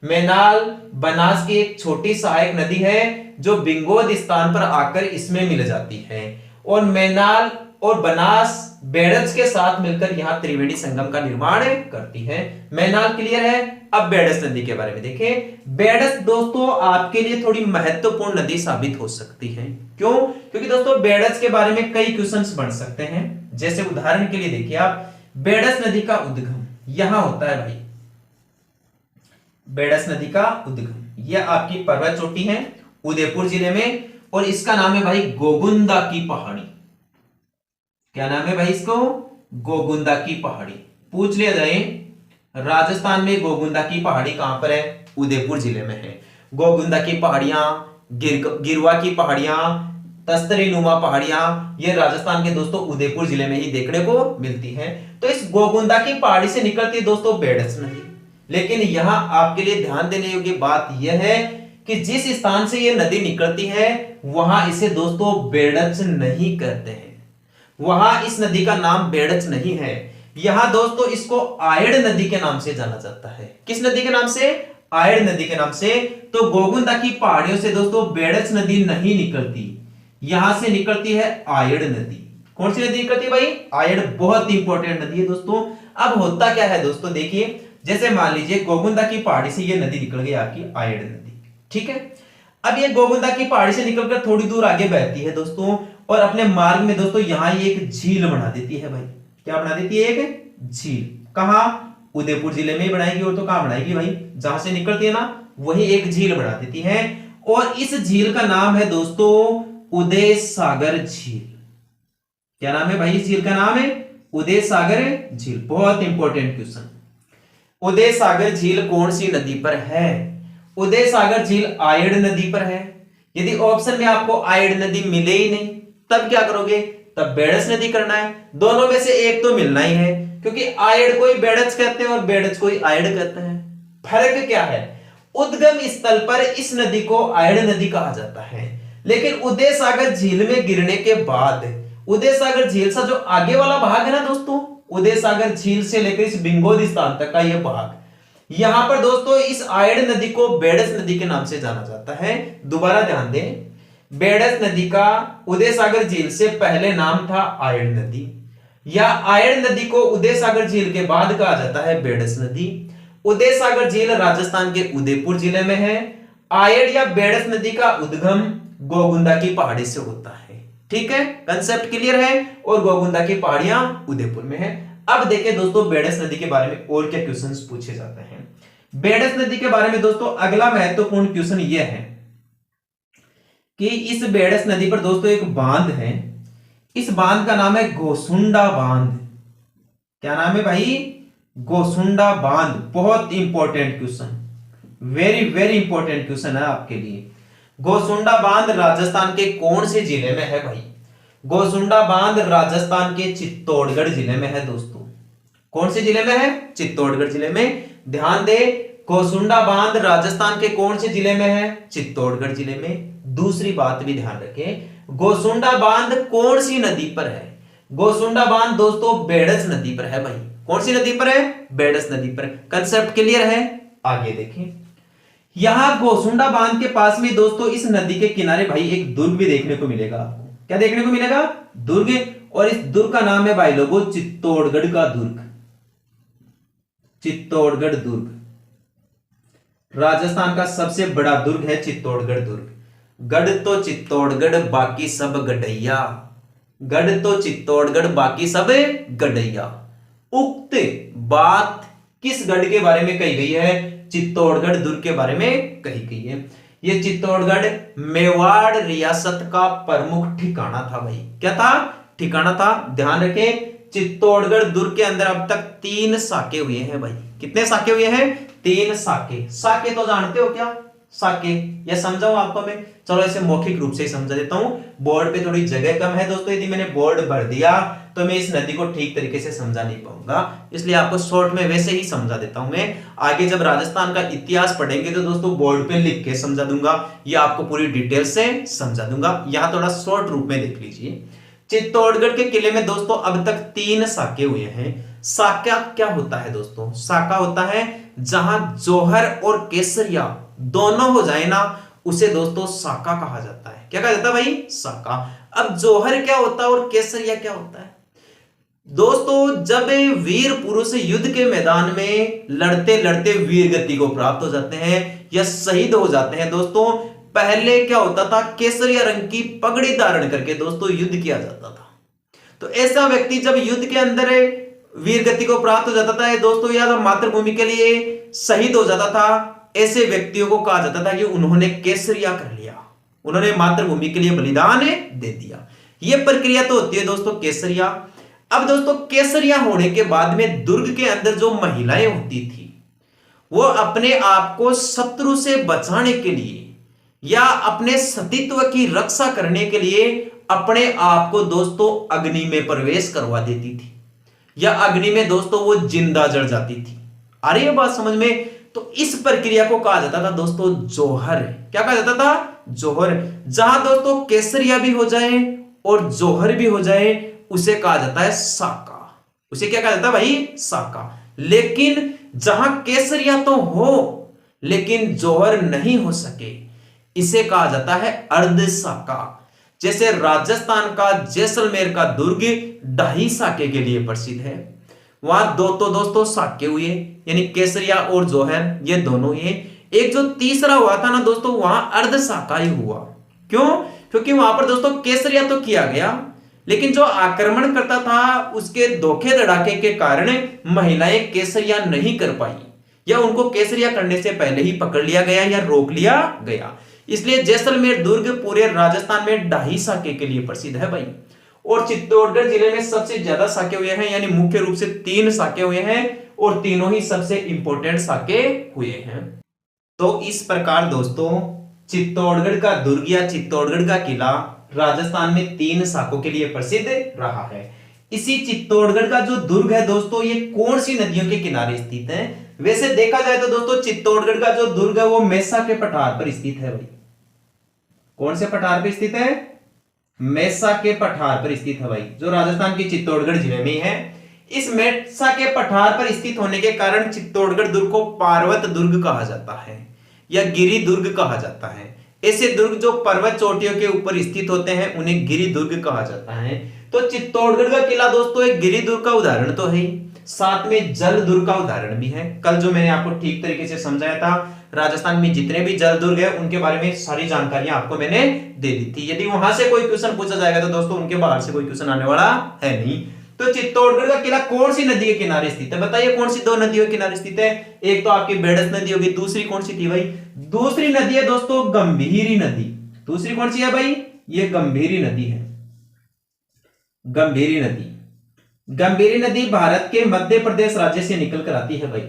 मैनाल बनास की एक छोटी सहायक नदी है जो बिंगोद स्थान पर आकर इसमें मिल जाती है, और मैनाल और बनास बेड़च के साथ मिलकर यहां त्रिवेणी संगम का निर्माण करती है। मैनाल क्लियर है। अब बेड़च नदी के बारे में देखें। बेड़च दोस्तों आपके लिए थोड़ी महत्वपूर्ण नदी साबित हो सकती है। क्यों? क्योंकि दोस्तों बेड़च के बारे में कई क्वेश्चंस बन सकते हैं। जैसे उदाहरण के लिए देखिए आप, बेड़च नदी का उद्गम यहां होता है भाई, बेड़च नदी का उद्गम यह आपकी पर्वत चोटी है उदयपुर जिले में, और इसका नाम है भाई गोगुंदा की पहाड़ी। क्या नाम है भाई इसको? गोगुंदा की पहाड़ी। पूछ लिया जाए राजस्थान में गोगुंदा की पहाड़ी कहां पर है? उदयपुर जिले में है। गोगुंदा की पहाड़ियां, गिरवा की पहाड़ियां, तस्तरी नुमा पहाड़ियां, ये राजस्थान के दोस्तों उदयपुर जिले में ही देखने को मिलती हैं। तो इस गोगुंदा की पहाड़ी से निकलती है दोस्तों बेड़च नदी। लेकिन यहां आपके लिए ध्यान देने योग्य बात यह है कि जिस स्थान से यह नदी निकलती है वहां इसे दोस्तों बेड़च नहीं कहते हैं, वहां इस नदी का नाम बेड़च नहीं है। यहां दोस्तों इसको आयड़ नदी के नाम से जाना जाता है। किस नदी के नाम से? आयड़ नदी के नाम से। तो गोगुंदा की पहाड़ियों से दोस्तों बेड़च नदी नहीं निकलती, यहां से निकलती है आयड़ नदी। कौन सी नदी निकलती है भाई? आयड़। बहुत इंपॉर्टेंट नदी है दोस्तों। अब होता क्या है दोस्तों, देखिए जैसे मान लीजिए गोगुंदा की पहाड़ी से ये नदी निकल गई आपकी आयड़ नदी, ठीक है। अब ये गोगुंदा की पहाड़ी से निकलकर थोड़ी दूर आगे बहती है दोस्तों, और अपने मार्ग में दोस्तों यहां ये एक झील बना देती है भाई। क्या बना देती है? एक झील। कहां? उदयपुर जिले में ही बनाएगी, और तो कहां बनाएगी भाई? जहां से निकलती है ना वही एक झील बना देती है, और इस झील का नाम है दोस्तों उदय सागर झील। क्या नाम है भाई? इस झील का नाम है उदय सागर झील। बहुत इंपॉर्टेंट क्वेश्चन। उदय सागर झील कौन सी नदी पर है? उदय सागर झील आयड़ नदी पर है। यदि ऑप्शन में आपको आयड़ नदी मिले ही नहीं तब क्या करोगे? तब बेड़च नदी करना है। दोनों में से एक तो मिलना ही है, क्योंकि आयड़ को ही बेड़च कहते हैं और बेड़च को ही आयड़ कहते हैं। फर्क क्या है? उद्गम स्थल पर इस नदी को आयड़ नदी कहा जाता है, लेकिन उदय सागर झील में गिरने के बाद उदय सागर झील से जो आगे वाला भाग है ना दोस्तों, उदय सागर झील से लेकर इस बिंगोद स्थान तक का यह भाग, यहां पर दोस्तों इस आयड़ नदी को बेड़च नदी के नाम से जाना जाता है। दोबारा ध्यान दें, बेडस नदी का उदय सागर झील से पहले नाम था आयड़ नदी, या आयड़ नदी को उदय सागर झील के बाद कहा जाता है बेडस नदी। उदय सागर झील राजस्थान के उदयपुर जिले में है। आयड़ या बेडस नदी का उद्गम गोगुंदा की पहाड़ी से होता है। ठीक है, कंसेप्ट क्लियर है। और गोगुंदा की पहाड़ियां उदयपुर में है। अब देखें दोस्तों बेडस नदी के बारे में और क्या क्वेश्चंस पूछे जाते हैं। बेडस नदी के बारे में दोस्तों अगला महत्वपूर्ण क्वेश्चन यह है कि इस बेडस नदी पर दोस्तों एक बांध है। इस बांध का नाम है गोसुंडा बांध। क्या नाम है भाई? गोसुंडा बांध। बहुत important question, very very important question है आपके लिए। गोसुंडा बांध राजस्थान के कौन से जिले में है भाई? गोसुंडा बांध राजस्थान के चित्तौड़गढ़ जिले में है दोस्तों। कौन से जिले में है? चित्तौड़गढ़ जिले में। ध्यान दे, गोसुंडा बांध राजस्थान के कौन से जिले में है? चित्तौड़गढ़ जिले में। दूसरी बात भी ध्यान रखें, गोसुंडा बांध कौन सी नदी पर है? गोसुंडा बांध दोस्तों बेडस नदी पर है भाई। कौन सी नदी पर है? बेडस नदी पर। कंसेप्ट क्लियर है? आगे देखें, यहां गोसुंडा बांध के पास में दोस्तों इस नदी के किनारे भाई एक दुर्ग भी देखने को मिलेगा आपको। क्या देखने को मिलेगा? दुर्ग। और इस दुर्ग का नाम है भाई लोगों चित्तौड़गढ़ का दुर्ग। चित्तौड़गढ़ दुर्ग राजस्थान का सबसे बड़ा दुर्ग है चित्तौड़गढ़ दुर्ग। गढ़ तो चित्तौड़गढ़ बाकी सब गढ़ैया। गढ़ तो चित्तौड़गढ़ बाकी सब गढ़ैया। उक्त बात किस गढ़ के बारे में कही गई है? चित्तौड़गढ़ दुर्ग के बारे में कही गई है। यह चित्तौड़गढ़ मेवाड़ रियासत का प्रमुख ठिकाना था भाई। क्या था? ठिकाना था। ध्यान रखें, चित्तौड़गढ़ दुर्ग के अंदर अब तक 3 साके हुए हैं भाई। कितने साके हुए हैं? 3 साके। साके तो जानते हो क्या? साके या समझाऊं आपको मैं? चलो इसे मौखिक रूप से ही समझा देता हूं। बोर्ड पे थोड़ी जगह कम है दोस्तों, यदि मैंने बोर्ड भर दिया तो मैं इस नदी को ठीक तरीके से समझा नहीं पाऊंगा, इसलिए आपको शॉर्ट में वैसे ही समझा देता हूं मैं। आगे जब राजस्थान का इतिहास पढ़ेंगे तो दोस्तों बोर्ड पे लिख के समझा दूंगा, या आपको पूरी डिटेल से समझा दूंगा। यहां थोड़ा शॉर्ट रूप में देख लीजिए। चित्तौड़गढ़ के किले में दोस्तों अब तक 3 साके हुए हैं। साका क्या होता है दोस्तों? साका होता है जहां जौहर और केसरिया दोनों हो जाए ना, उसे दोस्तों साका कहा जाता है। क्या कहा जाता है भाई? साका। अब जौहर क्या होता है और केसरिया क्या होता है दोस्तों? जब वीर पुरुष युद्ध के मैदान में लड़ते लड़ते वीर गति को प्राप्त हो जाते हैं या शहीद हो जाते हैं दोस्तों, पहले क्या होता था? केसरिया रंग की पगड़ी धारण करके दोस्तों युद्ध किया जाता था। तो ऐसा व्यक्ति जब युद्ध के अंदर वीर गति को प्राप्त हो जाता था दोस्तों, या मातृभूमि के लिए शहीद हो जाता था, ऐसे व्यक्तियों को कहा जाता था कि उन्होंने केसरिया कर लिया, उन्होंने मातृभूमि के लिए बलिदान दे दिया। यह प्रक्रिया तो होती है दोस्तों केसरिया। अब दोस्तों केसरिया होने के बाद में दुर्ग के अंदर जो महिलाएं होती थी, वो अपने आप को शत्रु से बचाने के लिए या अपने सतीत्व की रक्षा करने के लिए अपने आप को दोस्तों अग्नि में प्रवेश करवा देती थी, या अग्नि में दोस्तों वो जिंदा जल जाती थी। आ रही है बात समझ में? तो इस प्रक्रिया को कहा जाता था दोस्तों जौहर। क्या कहा जाता था? जौहर। जहां दोस्तों केसरिया भी हो जाए और जौहर भी हो जाए, उसे कहा जाता है साका। उसे क्या कहा जाता है भाई? साका। लेकिन जहां केसरिया तो हो लेकिन जौहर नहीं हो सके, इसे कहा जाता है अर्ध साका। जैसे राजस्थान का जैसलमेर का दुर्ग 2.5 साके के लिए प्रसिद्ध है। वहां तो दोस्तों साके हुए, यानी केसरिया और जौहर ये दोनों ही। एक जो तीसरा हुआ था ना दोस्तों, वहां अर्ध साका ही हुआ। क्यों? क्योंकि वहां पर दोस्तों केसरिया तो किया गया, लेकिन जो आक्रमण करता था उसके धोखे धड़ाके के कारण महिलाएं केसरिया नहीं कर पाई, या उनको केसरिया करने से पहले ही पकड़ लिया गया या रोक लिया गया। इसलिए जैसलमेर दुर्ग पूरे राजस्थान में 2.5 साके के लिए प्रसिद्ध है भाई। और चित्तौड़गढ़ जिले में सबसे ज्यादा साके हुए हैं, यानी मुख्य रूप से 3 साके हुए हैं, और तीनों ही सबसे इंपॉर्टेंट साके हुए हैं। तो इस प्रकार दोस्तों चित्तौड़गढ़ का दुर्ग या चित्तौड़गढ़ का किला राजस्थान में 3 साकों के लिए प्रसिद्ध रहा है। इसी चित्तौड़गढ़ का जो दुर्ग है दोस्तों, ये कौन सी नदियों के किनारे स्थित है? वैसे देखा जाए तो दोस्तों चित्तौड़गढ़ का जो दुर्ग है वो मेसा के पठार पर स्थित है भाई। कौन से पठार पर स्थित है? मेसा के पठार पर स्थित है भाई, जो राजस्थान के चित्तौड़गढ़ जिले में है। इस मेसा के पठार पर स्थित होने के कारण चित्तौड़गढ़ दुर्ग को पार्वत दुर्ग कहा जाता है या गिरि दुर्ग कहा जाता है। ऐसे दुर्ग जो पर्वत चोटियों के ऊपर स्थित होते हैं उन्हें गिरि दुर्ग कहा जाता है। तो चित्तौड़गढ़ का किला दोस्तों एक गिरि दुर्ग का उदाहरण तो है ही, साथ में जल दुर्ग का उदाहरण भी है। कल जो मैंने आपको ठीक तरीके से समझाया था, राजस्थान में जितने भी जल दुर्ग है उनके बारे में सारी जानकारियां आपको मैंने दे दी थी। यदि वहां से कोई क्वेश्चन पूछा जाएगा तो दोस्तों उनके बाहर से कोई क्वेश्चन आने वाला है नहीं। तो चित्तौड़गढ़ का किला कौन सी नदी के किनारे स्थित है? बताइए कौन सी दो नदियों के किनारे स्थित है? एक तो आपकी बेडस नदी होगी, दूसरी कौन सी थी भाई? दूसरी नदी है दोस्तों गंभीरी नदी। दूसरी कौन सी है भाई? ये गंभीरी नदी है। गंभीरी नदी, गंभीरी नदी भारत के मध्य प्रदेश राज्य से निकल कर आती है भाई।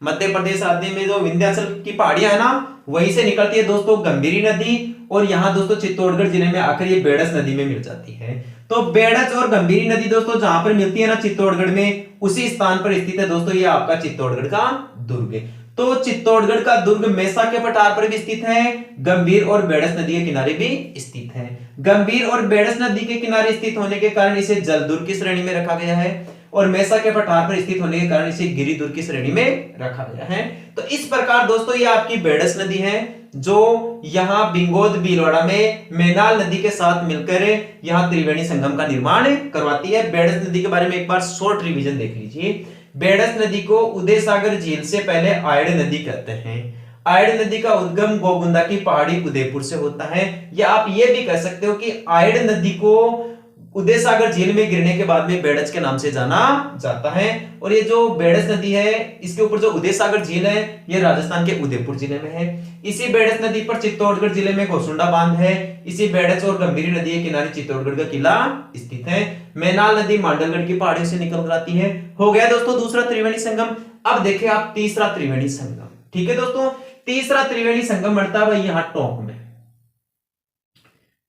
मध्य प्रदेश राज्य में जो विंध्याचल की पहाड़ियां है ना, वहीं से निकलती है दोस्तों गंभीरी नदी, और यहां दोस्तों चित्तौड़गढ़ जिले में आकर ये बेडस नदी में मिल जाती है। तो बेडस और गंभीरी नदी दोस्तों जहां पर मिलती है ना चित्तौड़गढ़ में, उसी स्थान पर स्थित है दोस्तों ये आपका चित्तौड़गढ़ का दुर्ग है। तो चित्तौड़गढ़ का दुर्ग मेसा के पठार पर भी स्थित है, गंभीर और बेडस नदी के किनारे भी स्थित है। गंभीर और बेडस नदी के किनारे स्थित होने के कारण इसे जल दुर्ग की श्रेणी में रखा गया है, और मेसा के पठार पर स्थित होने के कारण इसे गिरि दुर्ग की श्रेणी में रखा गया है। तो इस प्रकार दोस्तों ये आपकी बेडस नदी है जो यहां बिंगोद भीलवाड़ा में मेनाल नदी के साथ मिलकर यहां त्रिवेणी संगम का निर्माण करवाती है। बेडस नदी के बारे में एक बार शॉर्ट रिवीजन देख लीजिए। बेडस नदी को उदय सागर झील से पहले आयड़ नदी कहते हैं। आयड़ नदी का उद्गम गोगुंदा की पहाड़ी उदयपुर से होता है, या आप ये भी कह सकते हो कि आयड़ नदी को उदय सागर झील में गिरने के बाद में बेडस के नाम से जाना जाता है। और ये जो बेडस नदी है इसके ऊपर जो उदय सागर झील है ये राजस्थान के उदयपुर जिले में है। इसी बेडस नदी पर चित्तौड़गढ़ जिले में घोसुंडा बांध है। इसी बेडस और गंभीरी नदी के किनारे चित्तौड़गढ़ का किला स्थित है। मेनाल नदी मांडलगढ़ की पहाड़ियों से निकल कर आती है। हो गया दोस्तों दूसरा त्रिवेणी संगम। अब देखें आप तीसरा त्रिवेणी संगम। ठीक है दोस्तों, तीसरा त्रिवेणी संगम बढ़ता है यहां टोंक में।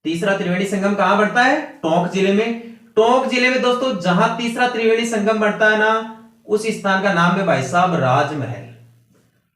तीसरा त्रिवेणी संगम कहां बढ़ता है? टोंक जिले में। टोंक जिले में दोस्तों जहां तीसरा त्रिवेणी संगम बढ़ता है ना, उस स्थान का नाम है भाई साहब राजमहल।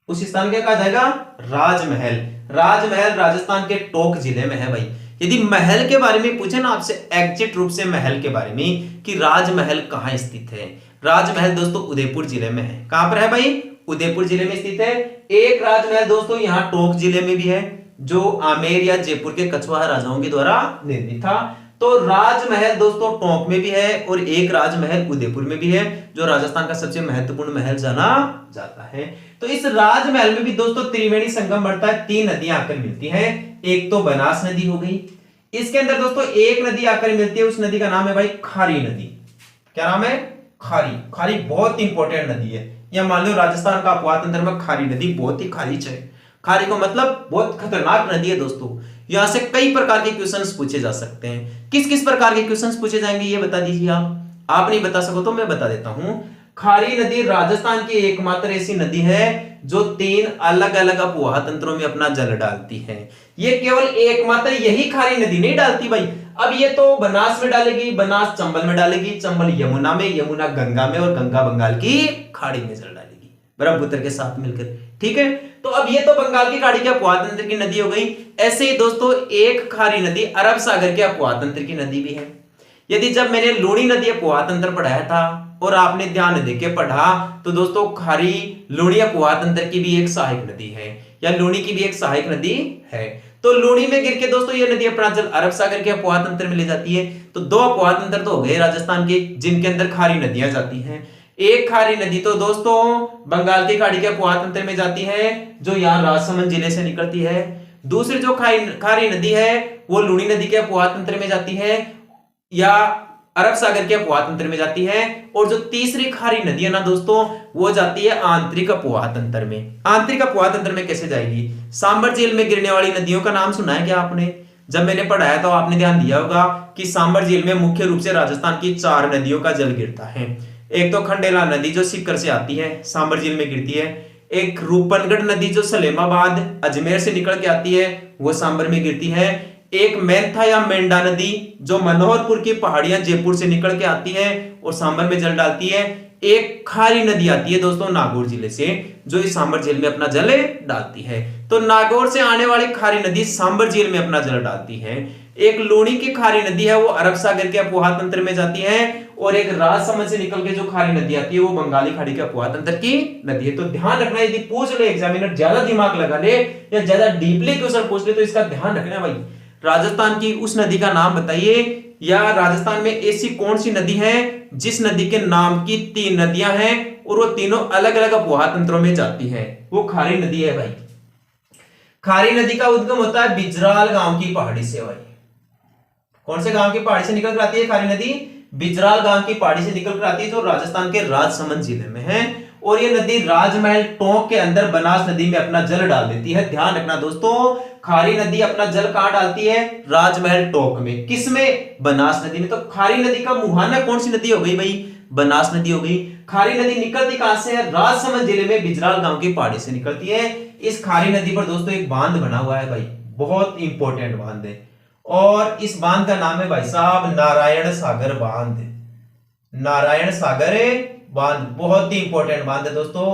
उस स्थान का कहा जाएगा राजमहल। राजमहल राजस्थान के टोंक जिले में है भाई। यदि महल के बारे में पूछे ना आपसे एग्जैक्ट रूप से महल के बारे में कि राजमहल कहां स्थित है, राजमहल दोस्तों उदयपुर जिले में है। कहां पर है भाई? उदयपुर जिले में स्थित है। एक राजमहल दोस्तों यहां टोंक जिले में भी है जो आमेर या जयपुर के कछवाहा राजाओं के द्वारा निर्मित था। तो राजमहल दोस्तों टोंक में भी है और एक राजमहल उदयपुर में भी है जो राजस्थान का सबसे महत्वपूर्ण महल जाना जाता है। तो इस राजमहल में भी दोस्तों त्रिवेणी संगम बढ़ता है। तीन नदियां आकर मिलती हैं। एक तो बनास नदी हो गई, इसके अंदर दोस्तों एक नदी आकर मिलती है, उस नदी का नाम है भाई खारी नदी। क्या नाम है? खारी। खारी बहुत इंपॉर्टेंट नदी है। या मान लो राजस्थान का अपवाद तंत्र में खारी नदी बहुत ही खारिज है। खारी को मतलब बहुत खतरनाक नदी है दोस्तों। यहां से कई प्रकार के क्वेश्चंस पूछे जा सकते हैं। किस किस प्रकार के क्वेश्चंस पूछे जाएंगे ये बता दीजिए आप नहीं बता सको तो मैं बता देता हूं। खारी नदी राजस्थान की एकमात्र ऐसी नदी है जो तीन अलग अलग अपवाह तंत्रों में अपना जल डालती है। ये केवल एकमात्र यही खारी नदी नहीं डालती भाई। अब ये तो बनास में डालेगी, बनास चंबल में डालेगी, चंबल यमुना में, यमुना गंगा में, और गंगा बंगाल की खाड़ी में जल डालेगी ब्रह्मपुत्र के साथ मिलकर। ठीक है, तो अब ये तो बंगाल की खाड़ी के अपवाह तंत्र की नदी हो गई। ऐसे ही दोस्तों एक खारी नदी अरब सागर के अपवाह तंत्र की नदी भी है। यदि जब मैंने लूणी नदी अपवाह तंत्र पढ़ाया था और आपने ध्यान देके पढ़ा तो दोस्तों खारी लूणी अपवाह तंत्र की भी एक सहायक नदी है, या लूणी की भी एक सहायक नदी है। तो लूणी में गिर के दोस्तों ये नदी अपना जल अरब सागर के अपवाह तंत्र में ले जाती है। तो दो अपवाह तंत्र तो हो गए राजस्थान के जिनके अंदर खारी नदियां जाती हैं। एक खारी नदी तो दोस्तों बंगाल की खाड़ी के अपवाह तंत्र में जाती है जो यहाँ राजसमंद जिले से निकलती है। दूसरी जो खारी नदी है वो लूणी नदी के अपवाह तंत्र में जाती है या अरब सागर के अपवाह तंत्र में जाती है। और जो तीसरी खारी नदी है ना दोस्तों वो जाती है आंतरिक अपवाह तंत्र में। आंतरिक अपवाह तंत्र में कैसे जाएगी? सांबर झील में गिरने वाली नदियों का नाम सुना है क्या आपने? जब मैंने पढ़ाया तो आपने ध्यान दिया होगा कि सांबर झील में मुख्य रूप से राजस्थान की 4 नदियों का जल गिरता है। एक तो खंडेला नदी जो सीकर से आती है, सांबर झील में गिरती है। एक रूपनगढ़ नदी जो सलेमाबाद अजमेर से निकल के आती है वो सांबर में गिरती है। एक मेंथा या मेंढा नदी जो मनोहरपुर की पहाड़ियां जयपुर से निकल के आती है और सांबर में जल डालती है। एक खारी नदी आती है दोस्तों नागौर जिले से जो इस सांबर झील में अपना जल डालती है। तो नागौर से आने वाली खारी नदी सांबर झील में अपना जल डालती है। एक लूणी की खारी नदी है वो अरब सागर के अपवाह तंत्र में जाती है और एक राजसमंद से निकल के जो खारी नदी आती है वो बंगाली खाड़ी के अपवाद तंत्र की नदी है। तो ध्यान रखना, यदि पूछ ले एग्जामिनर, ज्यादा दिमाग लगा ले या ज्यादा डीपली क्वेश्चन पूछ ले तो इसका ध्यान रखना भाई। राजस्थान की उस नदी का नाम बताइए, या राजस्थान में ऐसी कौन सी नदी है जिस नदी के नाम की 3 नदियां हैं और वो तीनों अलग अलग अपवाह तंत्रों में जाती हैं? वो खारी नदी है भाई। खारी नदी का उद्गम होता है बिजराल गांव की पहाड़ी से भाई। कौन से गांव की पहाड़ी से निकल कर आती है खारी नदी? बिजराल गांव की पहाड़ी से निकल कर आती है, जो राजस्थान के राजसमंद जिले में है। और ये नदी राजमहल टोंक के अंदर बनास नदी में अपना जल डाल देती है। ध्यान रखना दोस्तों, खारी नदी अपना जल कहां डालती है? राजमहल टोंक में। किसमें? बनास नदी में। तो खारी नदी का मुहाना कौन सी नदी हो गई भाई? बनास नदी हो गई। खारी नदी निकलती कहां से है? राजसमंद जिले में बिजराल गांव की पहाड़ी से निकलती है। इस खारी नदी पर दोस्तों एक बांध बना हुआ है भाई, बहुत इंपॉर्टेंट बांध है, और इस बांध का नाम है भाई साहब नारायण सागर बांध। नारायण सागर बांध बहुत ही इंपॉर्टेंट बांध है दोस्तों,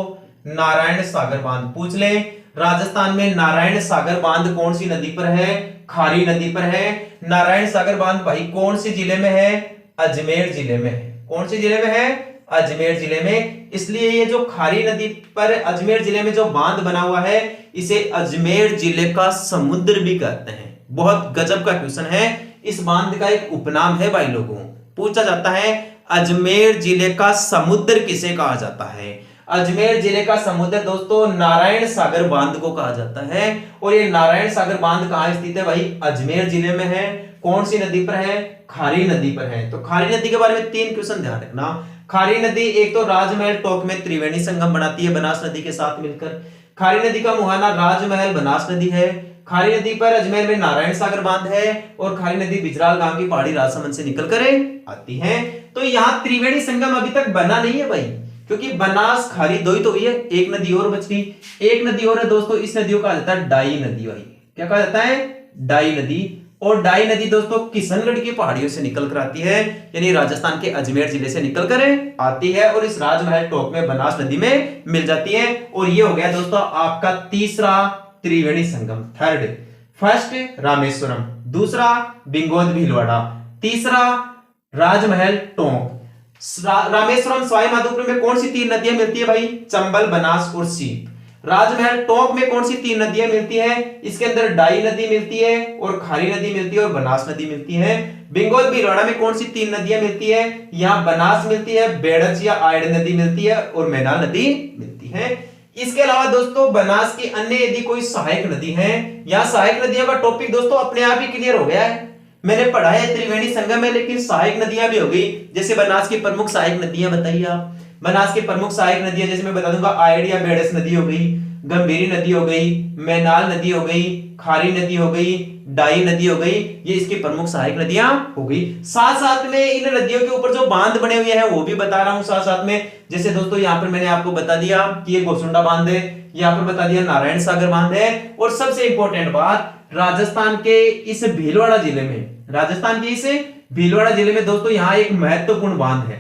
नारायण सागर बांध पूछ ले। राजस्थान में नारायण सागर बांध कौन सी नदी पर है? खारी नदी पर है। नारायण सागर बांध भाई कौन से जिले में है? अजमेर जिले में है। कौन से जिले में है? अजमेर जिले में। इसलिए ये जो खारी नदी पर अजमेर जिले में जो बांध बना हुआ है, इसे अजमेर जिले का समुद्र भी कहते हैं। बहुत गजब का क्वेश्चन है। इस बांध का एक उपनाम है भाई लोगों, पूछा जाता है अजमेर जिले का समुद्र किसे कहा जाता है? अजमेर जिले का समुद्र दोस्तों नारायण सागर बांध को कहा जाता है। और ये नारायण सागर बांध कहां स्थित है भाई? अजमेर जिले में है। कौन सी नदी पर है? खारी नदी पर है। तो खारी नदी के बारे में 3 क्वेश्चन ध्यान रखना। खारी नदी एक तो राजमहल टोंक में त्रिवेणी संगम बनाती है बनास नदी के साथ मिलकर। खारी नदी का मुहाना राजमहल बनास नदी है। खारी नदी पर अजमेर में नारायण सागर बांध है। और खारी नदी बिजराल गांव की पहाड़ी राजसमंद से निकलकर आती है। तो यहाँ त्रिवेणी संगम अभी तक बना नहीं है भाई, क्योंकि बनास खारी 2 ही तो हुई है, एक नदी और बच गई। एक नदी और है दोस्तों, इस नदी को कहा जाता है डाई नदी भाई। क्या कहा जाता है? डाई नदी। और डाई नदी दोस्तों किशनगढ़ की पहाड़ियों से निकलकर आती है, यानी राजस्थान के अजमेर जिले से निकलकर आती है और इस राजमहल टोंक में बनास नदी में मिल जाती है। और ये हो गया दोस्तों आपका तीसरा त्रिवेणी संगम, थर्ड। फर्स्ट रामेश्वरम, दूसरा बिंगोद भीलवाड़ा, तीसरा राजमहल टोंक। रामेश्वरम सवाई माधोपुर में कौन सी 3 नदियां मिलती है भाई? चंबल, बनास और सीप। राजमहल टोंक में कौन सी 3 नदियां मिलती है? इसके अंदर डाई नदी मिलती है और खारी नदी मिलती है और बनास नदी मिलती है। बिंगोद भीलवाड़ा में कौन सी 3 नदियां मिलती है? यहाँ बनास मिलती है, बेड़च या आयड़ नदी मिलती है और मैनाल नदी मिलती है। इसके अलावा दोस्तों बनास की अन्य यदि कोई सहायक नदी है, या सहायक नदियों का टॉपिक दोस्तों अपने आप ही क्लियर हो गया है। मैंने पढ़ा है त्रिवेणी संगम है, लेकिन सहायक नदियां भी हो गई। जैसे बनास की प्रमुख सहायक नदियां बताइए आप। बनास की प्रमुख सहायक नदियां जैसे मैं बता दूंगा, आयड़ या बेड़स नदी हो गई, गंभीरी नदी हो गई, मैनाल नदी हो गई, खारी नदी हो गई, डाई नदी हो गई। ये इसकी प्रमुख सहायक नदियां हो गई। साथ साथ में इन नदियों के ऊपर जो बांध बने हुए हैं वो भी बता रहा हूं साथ साथ में। जैसे दोस्तों यहाँ पर मैंने आपको बता दिया कि ये गोसुंडा बांध है, यहाँ पर बता दिया नारायण सागर बांध है। और सबसे इंपॉर्टेंट बात, राजस्थान के इस भीलवाड़ा जिले में, राजस्थान के इस भीलवाड़ा जिले में दोस्तों यहाँ एक महत्वपूर्ण बांध है।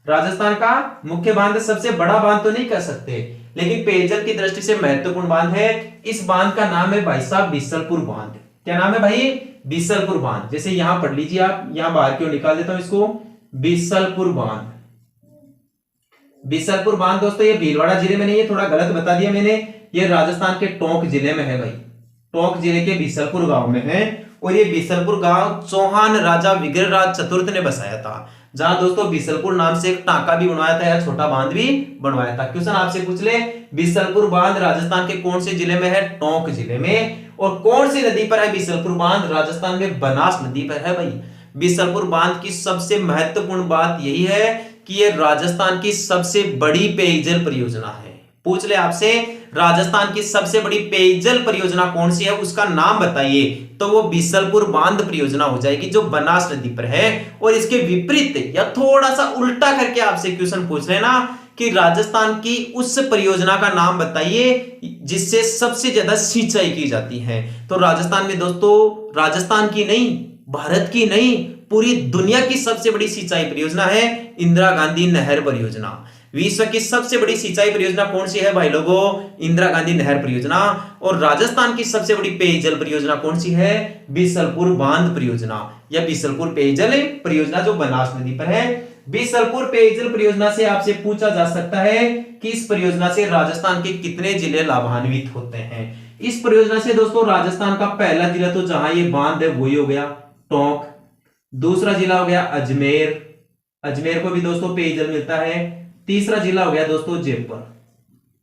राजस्थान का मुख्य बांध, सबसे बड़ा बांध तो नहीं कह सकते, लेकिन पेयजल की दृष्टि से महत्वपूर्ण बांध है। इस बांध का नाम है भाई साहब बीसलपुर बांध। क्या नाम है भाई? बीसलपुर बांध। जैसे यहां पढ़ लीजिए आप, यहां बाहर क्यों निकाल देता हूं इसको, बीसलपुर बांध। बीसलपुर बांध दोस्तों ये भीलवाड़ा जिले में नहीं है, थोड़ा गलत बता दिया मैंने, ये राजस्थान के टोंक जिले में है भाई। टोंक जिले के बीसलपुर गांव में है। और ये बीसलपुर गांव चौहान राजा विग्रहराज चतुर्थ ने बसाया था, जहां दोस्तों बीसलपुर नाम से एक टांका भी बनवाया था या छोटा बांध भी बनवाया था। क्वेश्चन आपसे पूछ ले, बीसलपुर बांध राजस्थान के कौन से जिले में है? टोंक जिले में। और कौन सी नदी पर है बीसलपुर बांध? राजस्थान में बनास नदी पर है भाई। बीसलपुर बांध की सबसे महत्वपूर्ण बात यही है कि यह राजस्थान की सबसे बड़ी पेयजल परियोजना है। पूछ ले आपसे, राजस्थान की सबसे बड़ी पेयजल परियोजना कौन सी है, उसका नाम बताइए, तो वो बीसलपुर बांध परियोजना हो जाएगी, जो बनास नदी पर है। और इसके विपरीत या थोड़ा सा उल्टा करके आपसे क्वेश्चन पूछ लेना कि राजस्थान की उस परियोजना का नाम बताइए जिससे सबसे ज्यादा सिंचाई की जाती है। तो राजस्थान में दोस्तों, राजस्थान की नहीं, भारत की नहीं, पूरी दुनिया की सबसे बड़ी सिंचाई परियोजना है इंदिरा गांधी नहर परियोजना। विश्व की सबसे बड़ी सिंचाई परियोजना कौन सी है भाई लोगों? इंदिरा गांधी नहर परियोजना। और राजस्थान की सबसे बड़ी पेयजल परियोजना कौन सी है? बीसलपुर बांध परियोजना या बीसलपुर पेयजल परियोजना, जो बनास नदी पर है। बीसलपुर पेयजल परियोजना से आपसे पूछा जा सकता है कि इस परियोजना से राजस्थान के कितने जिले लाभान्वित होते हैं। इस परियोजना से दोस्तों राजस्थान का पहला जिला तो जहां ये बांध है वही हो गया टोंक, दूसरा जिला हो गया अजमेर, अजमेर को भी दोस्तों पेयजल मिलता है, तीसरा जिला हो गया दोस्तों जयपुर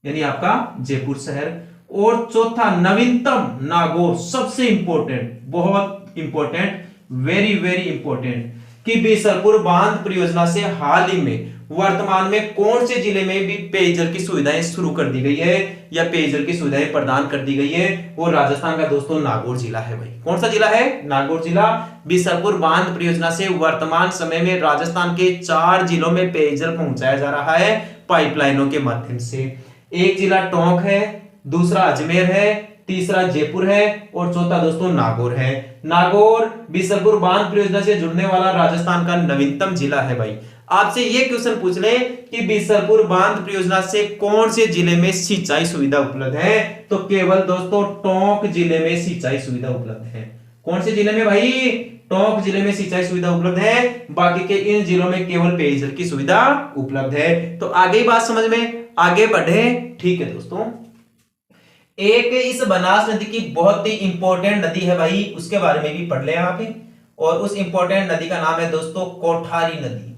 यानी आपका जयपुर शहर, और चौथा नवीनतम नागौर। सबसे इंपॉर्टेंट, बहुत इंपॉर्टेंट, वेरी वेरी इंपॉर्टेंट कि बीसलपुर बांध परियोजना से हाल ही में वर्तमान में कौन से जिले में भी पेयजल की सुविधाएं शुरू कर दी गई है या पेयजल की सुविधाएं प्रदान कर दी गई है, वो राजस्थान का दोस्तों नागौर जिला है भाई। कौन सा जिला है? नागौर जिला। बीसलपुर बांध परियोजना से वर्तमान समय में राजस्थान के 4 जिलों में पेयजल पहुंचाया जा रहा है पाइपलाइनों के माध्यम से। एक जिला टोंक है, दूसरा अजमेर है, तीसरा जयपुर है और चौथा दोस्तों नागौर है। नागौर बीसलपुर बांध परियोजना से जुड़ने वाला राजस्थान का नवीनतम जिला है भाई। आपसे ये क्वेश्चन पूछ ले कि बीसलपुर बांध परियोजना से कौन से जिले में सिंचाई सुविधा उपलब्ध है, तो केवल दोस्तों टोंक जिले में सिंचाई सुविधा उपलब्ध है। कौन से जिले में भाई? टोंक जिले में सिंचाई सुविधा उपलब्ध है, बाकी के इन जिलों में केवल पेयजल की सुविधा उपलब्ध है। तो आगे बात समझ में आगे बढ़े, ठीक है दोस्तों। एक इस बनास नदी की बहुत ही इंपॉर्टेंट नदी है भाई, उसके बारे में भी पढ़ ले यहाँ पे, और उस इंपॉर्टेंट नदी का नाम है दोस्तों कोठारी नदी।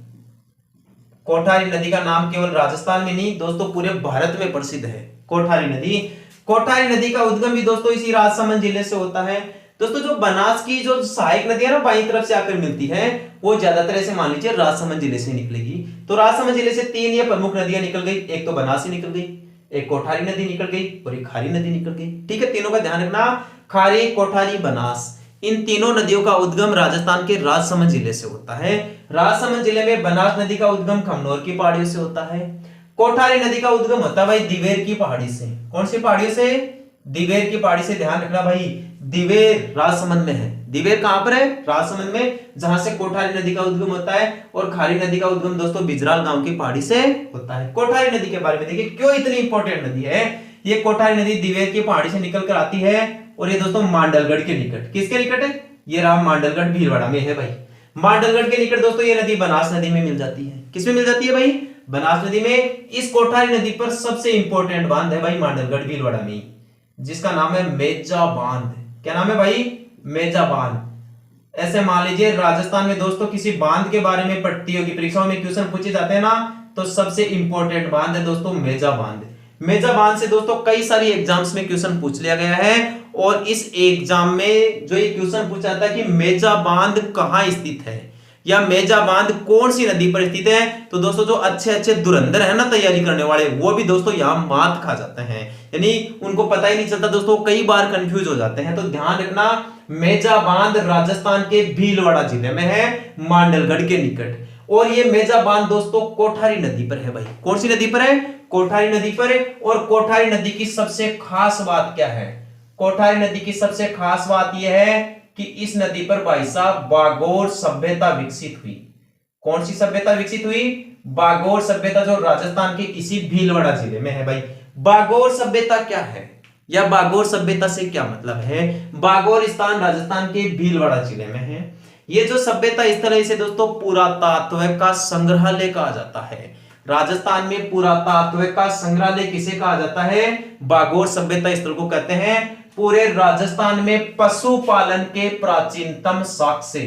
कोठारी नदी का नाम केवल राजस्थान में नहीं दोस्तों पूरे भारत में प्रसिद्ध है कोठारी नदी। कोठारी नदी का उद्गम भी दोस्तों इसी राजसमंद जिले से होता है। दोस्तों जो बनास की जो सहायक नदी है ना बाईं तरफ से आकर मिलती है, वो ज्यादातर ऐसे मान लीजिए राजसमंद जिले से निकलेगी। तो राजसमंद जिले से 3 ये प्रमुख नदियां निकल गई, एक तो बनास निकल गई, एक कोठारी नदी निकल गई और एक खारी नदी निकल गई। ठीक है, तीनों का ध्यान रखना, खारी, कोठारी, बनास, इन तीनों नदियों का उद्गम राजस्थान के राजसमंद जिले से होता है। राजसमंद जिले में बनास नदी का उद्गम खमनोर की पहाड़ियों से होता है। कोठारी नदी का उद्गम होता है भाई दिवेर की पहाड़ी से। कौन सी पहाड़ियों से? दिवेर की पहाड़ी से। ध्यान रखना भाई, दिवेर राजसमंद में है। दिवेर कहां पर है? राजसमंद में, जहां से कोठारी नदी का उद्गम होता है। और खारी नदी का उद्गम दोस्तों बिजराल गांव की पहाड़ी से होता है। कोठारी नदी के बारे में देखिए क्यों इतनी इंपॉर्टेंट नदी है। ये कोठारी नदी दिवेर की पहाड़ी से निकल कर आती है और ये दोस्तों मांडलगढ़ के निकट, किसके निकट है? ये राम मांडलगढ़ भीलवाड़ा में है भाई। मांडलगढ़ के निकट दोस्तों ये नदी बनास नदी में मिल जाती है। किसमें मिल जाती है भाई? बनास नदी में। इस कोठारी नदी पर सबसे इंपॉर्टेंट बांध है भाई मांडलगढ़ भीलवाड़ा में, जिसका नाम है मेजा बांध। क्या नाम है भाई? मेजा बांध। ऐसे मान लीजिए राजस्थान में दोस्तों किसी बांध के बारे में प्रतियोगी परीक्षाओं में क्वेश्चन पूछे जाते हैं ना, तो सबसे इंपॉर्टेंट बांध है दोस्तों मेजा बांध। मेजा बांध से दोस्तों कई सारी एग्जाम्स में क्वेश्चन पूछ लिया गया है, और इस एग्जाम में जो ये क्वेश्चन पूछा था कि मेजा बांध कहां स्थित है या मेजा बांध कौन सी नदी पर स्थित है, तो दोस्तों जो अच्छे अच्छे धुरंधर है ना तैयारी करने वाले, वो भी दोस्तों यहां मात खा जाते हैं, यानी उनको पता ही नहीं चलता दोस्तों, कई बार कंफ्यूज हो जाते हैं। तो ध्यान रखना, मेजा बांध राजस्थान के भीलवाड़ा जिले में है, मांडलगढ़ के निकट। और ये मेजा बांध दोस्तों कोठारी नदी पर है भाई। कौन सी नदी पर है? कोठारी नदी पर है। और कोठारी नदी की सबसे खास बात क्या है? कोठारी नदी की सबसे खास बात यह है कि इस नदी पर भाई साहब बागोर सभ्यता विकसित हुई। कौन सी सभ्यता विकसित हुई? बागोर सभ्यता, जो राजस्थान के इसी भीलवाड़ा जिले में है भाई। बागोर सभ्यता क्या है या बागोर सभ्यता से क्या मतलब है? बागोर स्थान राजस्थान के भीलवाड़ा जिले में है। ये जो सभ्यता स्थल है इसे दोस्तों पुरातात्व का संग्रहालय कहा जाता है। राजस्थान में पुरातात्व का संग्रहालय किसे कहा जाता है? बागोर सभ्यता स्थल को कहते हैं। पूरे राजस्थान में पशुपालन के प्राचीनतम साक्ष्य।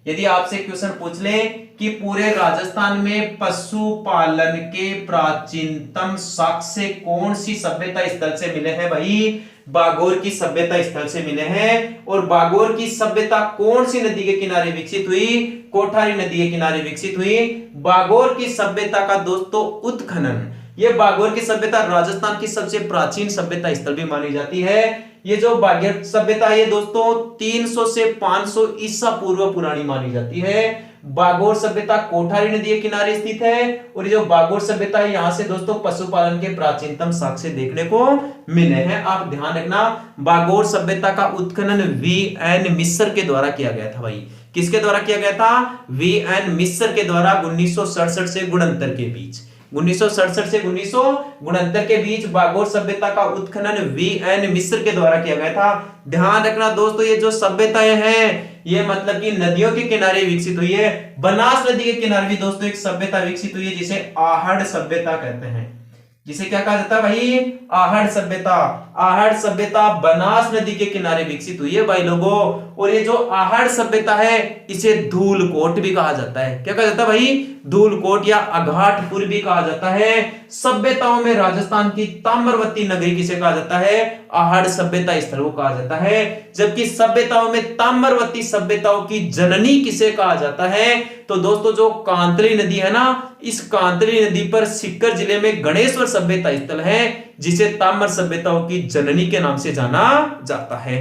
यदि आपसे क्वेश्चन पूछ ले कि पूरे राजस्थान में पशुपालन के प्राचीनतम साक्ष्य कौन सी सभ्यता स्थल से मिले हैं भाई? बागोर की सभ्यता स्थल से मिले हैं। और बागोर की सभ्यता कौन सी नदी के किनारे विकसित हुई? कोठारी नदी के किनारे विकसित हुई। बागोर की सभ्यता का दोस्तों उत्खनन, ये बागोर की सभ्यता राजस्थान की सबसे प्राचीन सभ्यता स्थल भी मानी जाती है। ये जो बागोर सभ्यता है दोस्तों 300 से 500 ईसा पूर्व पुरानी मानी जाती है। बागोर सभ्यता कोठारी नदी के किनारे स्थित है। और ये जो बागोर सभ्यता है यहां से दोस्तों पशुपालन के प्राचीनतम साक्ष्य देखने को मिले हैं। आप ध्यान रखना, बागोर सभ्यता का उत्खनन वी.एन. मिस्र के द्वारा किया गया था भाई। किसके द्वारा किया गया था? वी.एन. मिस्र के द्वारा 1967 से गुणंतर के बीच। 1967 से 1969 के बीच बागोर सभ्यता का उत्खनन वी.एन. मिस्र के द्वारा किया गया था। ध्यान रखना दोस्तों, ये जो सभ्यताएं हैं ये मतलब कि नदियों के किनारे विकसित हुई है। बनास नदी के किनारे भी दोस्तों एक सभ्यता विकसित हुई है जिसे आहड़ सभ्यता कहते हैं। जिसे क्या कहा जाता है भाई? आहड़ सभ्यता। आहड़ सभ्यता बनास नदी के किनारे विकसित हुई है भाई लोगों। और ये जो आहड़ सभ्यता है इसे धूलकोट भी कहा जाता है। क्या कहा जाता है भाई? धूलकोट या अघाटपुर भी कहा जाता है। सभ्यताओं में राजस्थान की ताम्रवती नगरी किसे कहा जाता है? आहड़ सभ्यता स्थल को कहा जाता है। जबकि सभ्यताओं में ताम्रवती सभ्यताओं की जननी किसे कहा जाता है? तो दोस्तों जो कांतली नदी है ना, इस कांतली नदी पर सीकर जिले में गणेश्वर सभ्यता स्थल है जिसे ताम्र सभ्यताओं की जननी के नाम से जाना जाता है।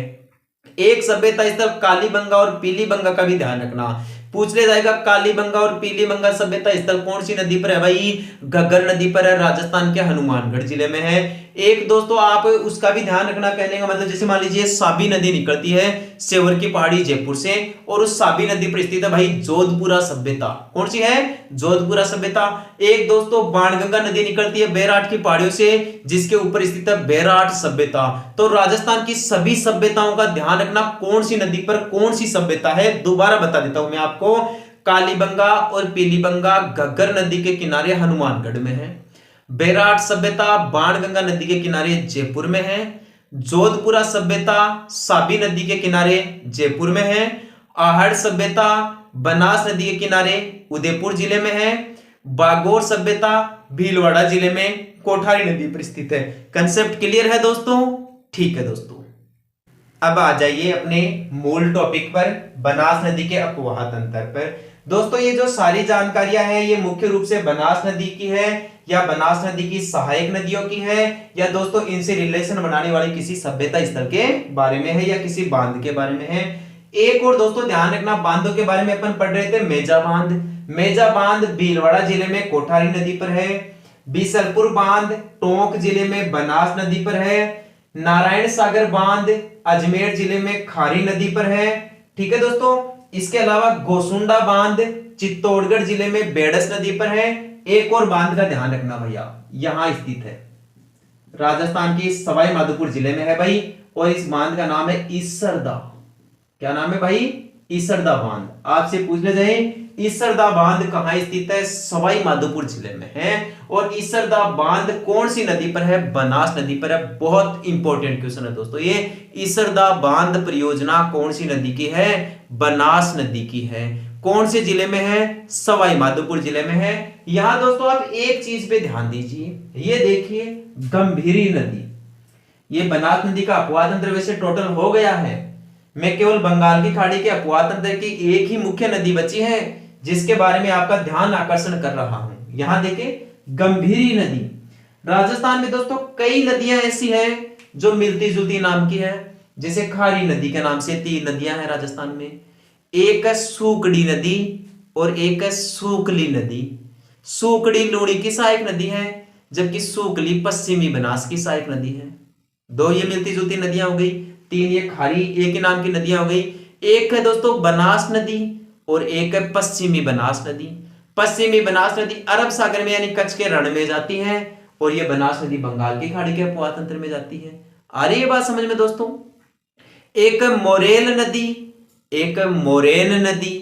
एक सभ्यता स्थल कालीबंगा और पीलीबंगा का भी ध्यान रखना। पूछ लिया जाएगा कालीबंगा और पीलीबंगा सभ्यता स्थल कौन सी नदी पर है भाई? घग्गर नदी पर है, राजस्थान के हनुमानगढ़ जिले में है। एक दोस्तों आप उसका भी ध्यान रखना, कहने का मतलब जैसे मान लीजिए साबी नदी निकलती है सेवर की पहाड़ी जयपुर से और उस साबी नदी पर स्थित है भाई जोधपुरा सभ्यता। कौन सी है? जोधपुरा सभ्यता। एक दोस्तों बाणगंगा नदी निकलती है बैराट की पहाड़ियों से जिसके ऊपर स्थित है बैराट सभ्यता। तो राजस्थान की सभी सभ्यताओं का ध्यान रखना कौन सी नदी पर कौन सी सभ्यता है। दोबारा बता देता हूं मैं आपको, कालीबंगा और पीलीबंगा घग्गर नदी के किनारे हनुमानगढ़ में है। बैराट सभ्यता बाणगंगा नदी के किनारे जयपुर में है। जोधपुरा सभ्यता साबी नदी के किनारे जयपुर में है। आहड़ सभ्यता बनास नदी के किनारे उदयपुर जिले में है। बागोर सभ्यता भीलवाड़ा जिले में कोठारी नदी पर स्थित है। कंसेप्ट क्लियर है दोस्तों? ठीक है दोस्तों, अब आ जाइए अपने मूल टॉपिक पर, बनास नदी के अपवाह तंत्र पर। दोस्तों ये जो सारी जानकारियां हैं ये मुख्य रूप से बनास नदी की है या बनास नदी की सहायक नदियों की है या दोस्तों इनसे रिलेशन बनाने वाली किसी सभ्यता स्थल के बारे में है या किसी बांध के बारे में है। एक और दोस्तों ध्यान रखना, बांधों के बारे में अपन पढ़ रहे थे मेजा बांध। मेजा बांध भीलवाड़ा जिले में कोठारी नदी पर है। बीसलपुर बांध टोंक जिले में बनास नदी पर है। नारायण सागर बांध अजमेर जिले में खारी नदी पर है। ठीक है दोस्तों, इसके अलावा गोसुंडा बांध चित्तौड़गढ़ जिले में बेडस नदी पर है। एक और बांध का ध्यान रखना भैया, यहां स्थित है राजस्थान की सवाई माधोपुर जिले में है भाई, और इस बांध का नाम है ईसरदा। क्या नाम है भाई? ईसरदा बांध। आपसे पूछ ले जाए ईसरदा बांध कहां स्थित है? सवाई माधोपुर जिले में है। और ईसरदा बांध कौन सी नदी पर है? बनास नदी पर है। बहुत इंपॉर्टेंट क्वेश्चन है दोस्तों ये। ईसरदा बांध परियोजना कौन सी नदी की है? बनास नदी की है। कौन से जिले में है? सवाई माधोपुर जिले में है। यहां दोस्तों आप एक चीज पे ध्यान दीजिए, ये देखिए गंभीरी नदी, ये बनास नदी का अपवाद तंत्र वैसे टोटल हो गया है। मैं केवल बंगाल की खाड़ी के अपवाद तंत्र की एक ही मुख्य नदी बची है जिसके बारे में आपका ध्यान आकर्षण कर रहा हूं। यहां देखिए गंभीरी नदी। राजस्थान में दोस्तों कई नदियां ऐसी हैं जो मिलती जुलती नाम की है। जैसे खारी नदी के नाम से 3 नदियां हैं राजस्थान में। एक है सूकड़ी नदी और एक है सूकली नदी। सूकड़ी लूणी की सहायक नदी है जबकि सूकली पश्चिमी बनास की सहायक नदी है। 2 ये मिलती जुलती नदियां हो गई। 3 ये खारी एक ही नाम की नदियां हो गई। एक है दोस्तों बनास नदी और एक है पश्चिमी बनास नदी। पश्चिमी बनास नदी अरब सागर में यानी कच्छ के रण में जाती है और ये बनास नदी बंगाल की खाड़ी के अपवाद तंत्र में जाती है। आ रही है बात समझ में दोस्तों? एक मोरेल नदी, एक मोरेन नदी।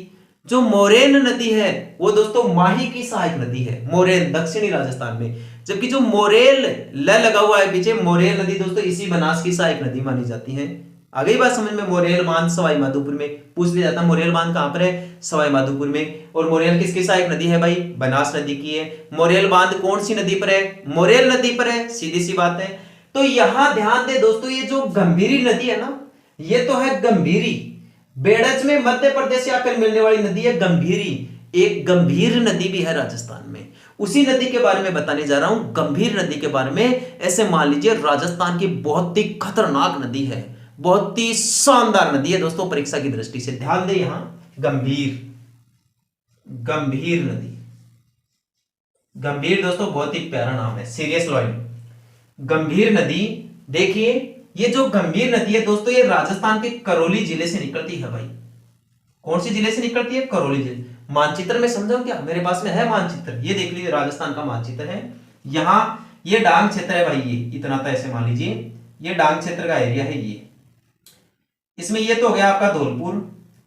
जो मोरेन नदी है वो दोस्तों माही की सहायक नदी है, मोरेन दक्षिणी राजस्थान में। जबकि जो मोरेल ल लगा हुआ है पीछे, मोरेल नदी दोस्तों इसी बनास की सहायक नदी मानी जाती है। आ गई बात समझ में? मोरेल बांध सवाई माधोपुर में। पूछ लिया जाता है मोरेल बांध कहां पर है? सवाई माधोपुर में। और मोरेल किसकी सहायक नदी है भाई? बनास नदी की है। मोरेल बांध कौन सी नदी पर है? मोरेल नदी पर है, सीधी सी बात है। तो यहां ध्यान दे दोस्तों, ये जो गंभीरी नदी है ना, ये तो है गंभीरी, बेड़च में मध्य प्रदेश से आकर मिलने वाली नदी है गंभीरी। एक गंभीर नदी भी है राजस्थान में, उसी नदी के बारे में बताने जा रहा हूं, गंभीर नदी के बारे में। ऐसे मान लीजिए राजस्थान की बहुत ही खतरनाक नदी है, बहुत ही शानदार नदी है दोस्तों परीक्षा की दृष्टि से। ध्यान दें यहां गंभीर, गंभीर नदी। गंभीर दोस्तों बहुत ही प्यारा नाम है, सीरियस लॉइन। गंभीर नदी देखिए, ये जो गंभीर नदी है दोस्तों ये राजस्थान के करौली जिले से निकलती है भाई। कौन सी जिले से निकलती है? करौली जिले। मानचित्र में समझो क्या? मेरे पास में है मानचित्र, ये देख लीजिए राजस्थान का मानचित्र है। यहां ये डांग क्षेत्र है भाई, ये इतना था ऐसे मान लीजिए, ये डांग क्षेत्र का एरिया है ये। इसमें ये तो हो गया आपका धौलपुर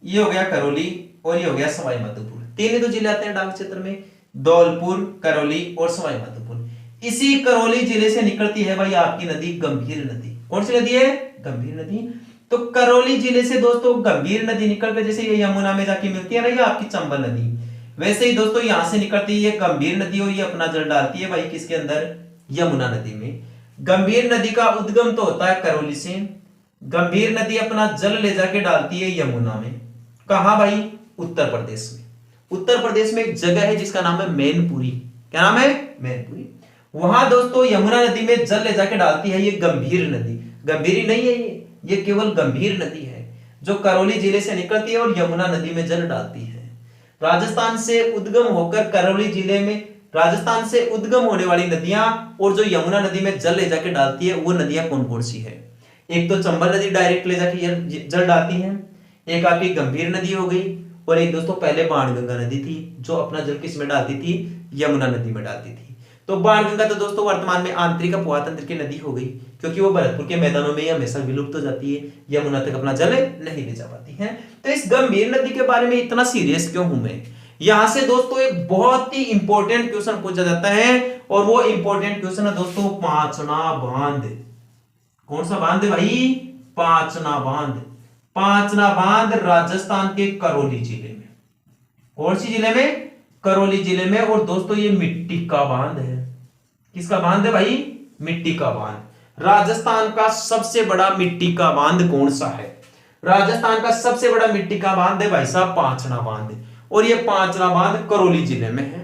ये हो गया करौली और ये हो गया सवाई माधोपुर। तीन ही तो जिले आते हैं डांग क्षेत्र में, धौलपुर, करौली और सवाई माधोपुर। इसी करौली जिले से निकलती है भाई आपकी नदी गंभीर नदी। कौन सी नदी है? गंभीर नदी। तो करौली जिले से दोस्तों गंभीर नदी निकलकर जैसे ये यमुना में जाके मिलती है ना, ये आपकी चंबल नदी, वैसे ही दोस्तों यहां से निकलती है ये गंभीर नदी और ये अपना जल डालती है भाई किसके अंदर? यमुना नदी में। गंभीर नदी का उद्गम तो होता है करौली से। गंभीर नदी अपना जल ले जाके डालती है यमुना में। कहां भाई? उत्तर प्रदेश में। उत्तर प्रदेश में एक जगह है जिसका नाम है मैनपुरी। क्या नाम है? मैनपुरी। वहां दोस्तों यमुना नदी में जल ले जाके डालती है ये गंभीर नदी। गंभीरी नहीं है ये केवल गंभीर नदी है जो करौली जिले से निकलती है और यमुना नदी में जल डालती है। राजस्थान से उद्गम होकर करौली जिले में, राजस्थान से उद्गम होने वाली नदियां और जो यमुना नदी में जल ले जाके डालती है वो नदियां कौन कौन सी है? एक तो चंबल नदी डायरेक्ट ले जाके जल डालती है, एक आपकी गंभीर नदी हो गई, और एक दोस्तों पहले बाणगंगा नदी थी जो अपना जल किस में डालती थी? यमुना नदी में डालती थी। तो बाणगंगा तो दोस्तों वर्तमान में आंतरिक अफवाह की नदी हो गई क्योंकि वो भरतपुर के मैदानों में हमेशा विलुप्त हो जाती है, यमुना तक अपना जल नहीं ले जा पाती है। तो इस गंभीर नदी के बारे में इतना सीरियस क्यों हूं मैं? यहां से दोस्तों एक बहुत ही इंपॉर्टेंट क्वेश्चन पूछा जाता है और वो इंपॉर्टेंट क्वेश्चन है दोस्तों पांचना बांध। कौन सा बांध है भाई? पांचना बांध। पांचना बांध राजस्थान के करौली जिले में। कौन सी जिले में? करौली जिले में। और दोस्तों ये मिट्टी का बांध है। किसका बांध है भाई? मिट्टी का बांध। राजस्थान का सबसे बड़ा मिट्टी का बांध कौन सा है? राजस्थान का सबसे बड़ा मिट्टी का बांध है भाई साहब पांचना बांध, और ये पांचना बांध करौली जिले में है।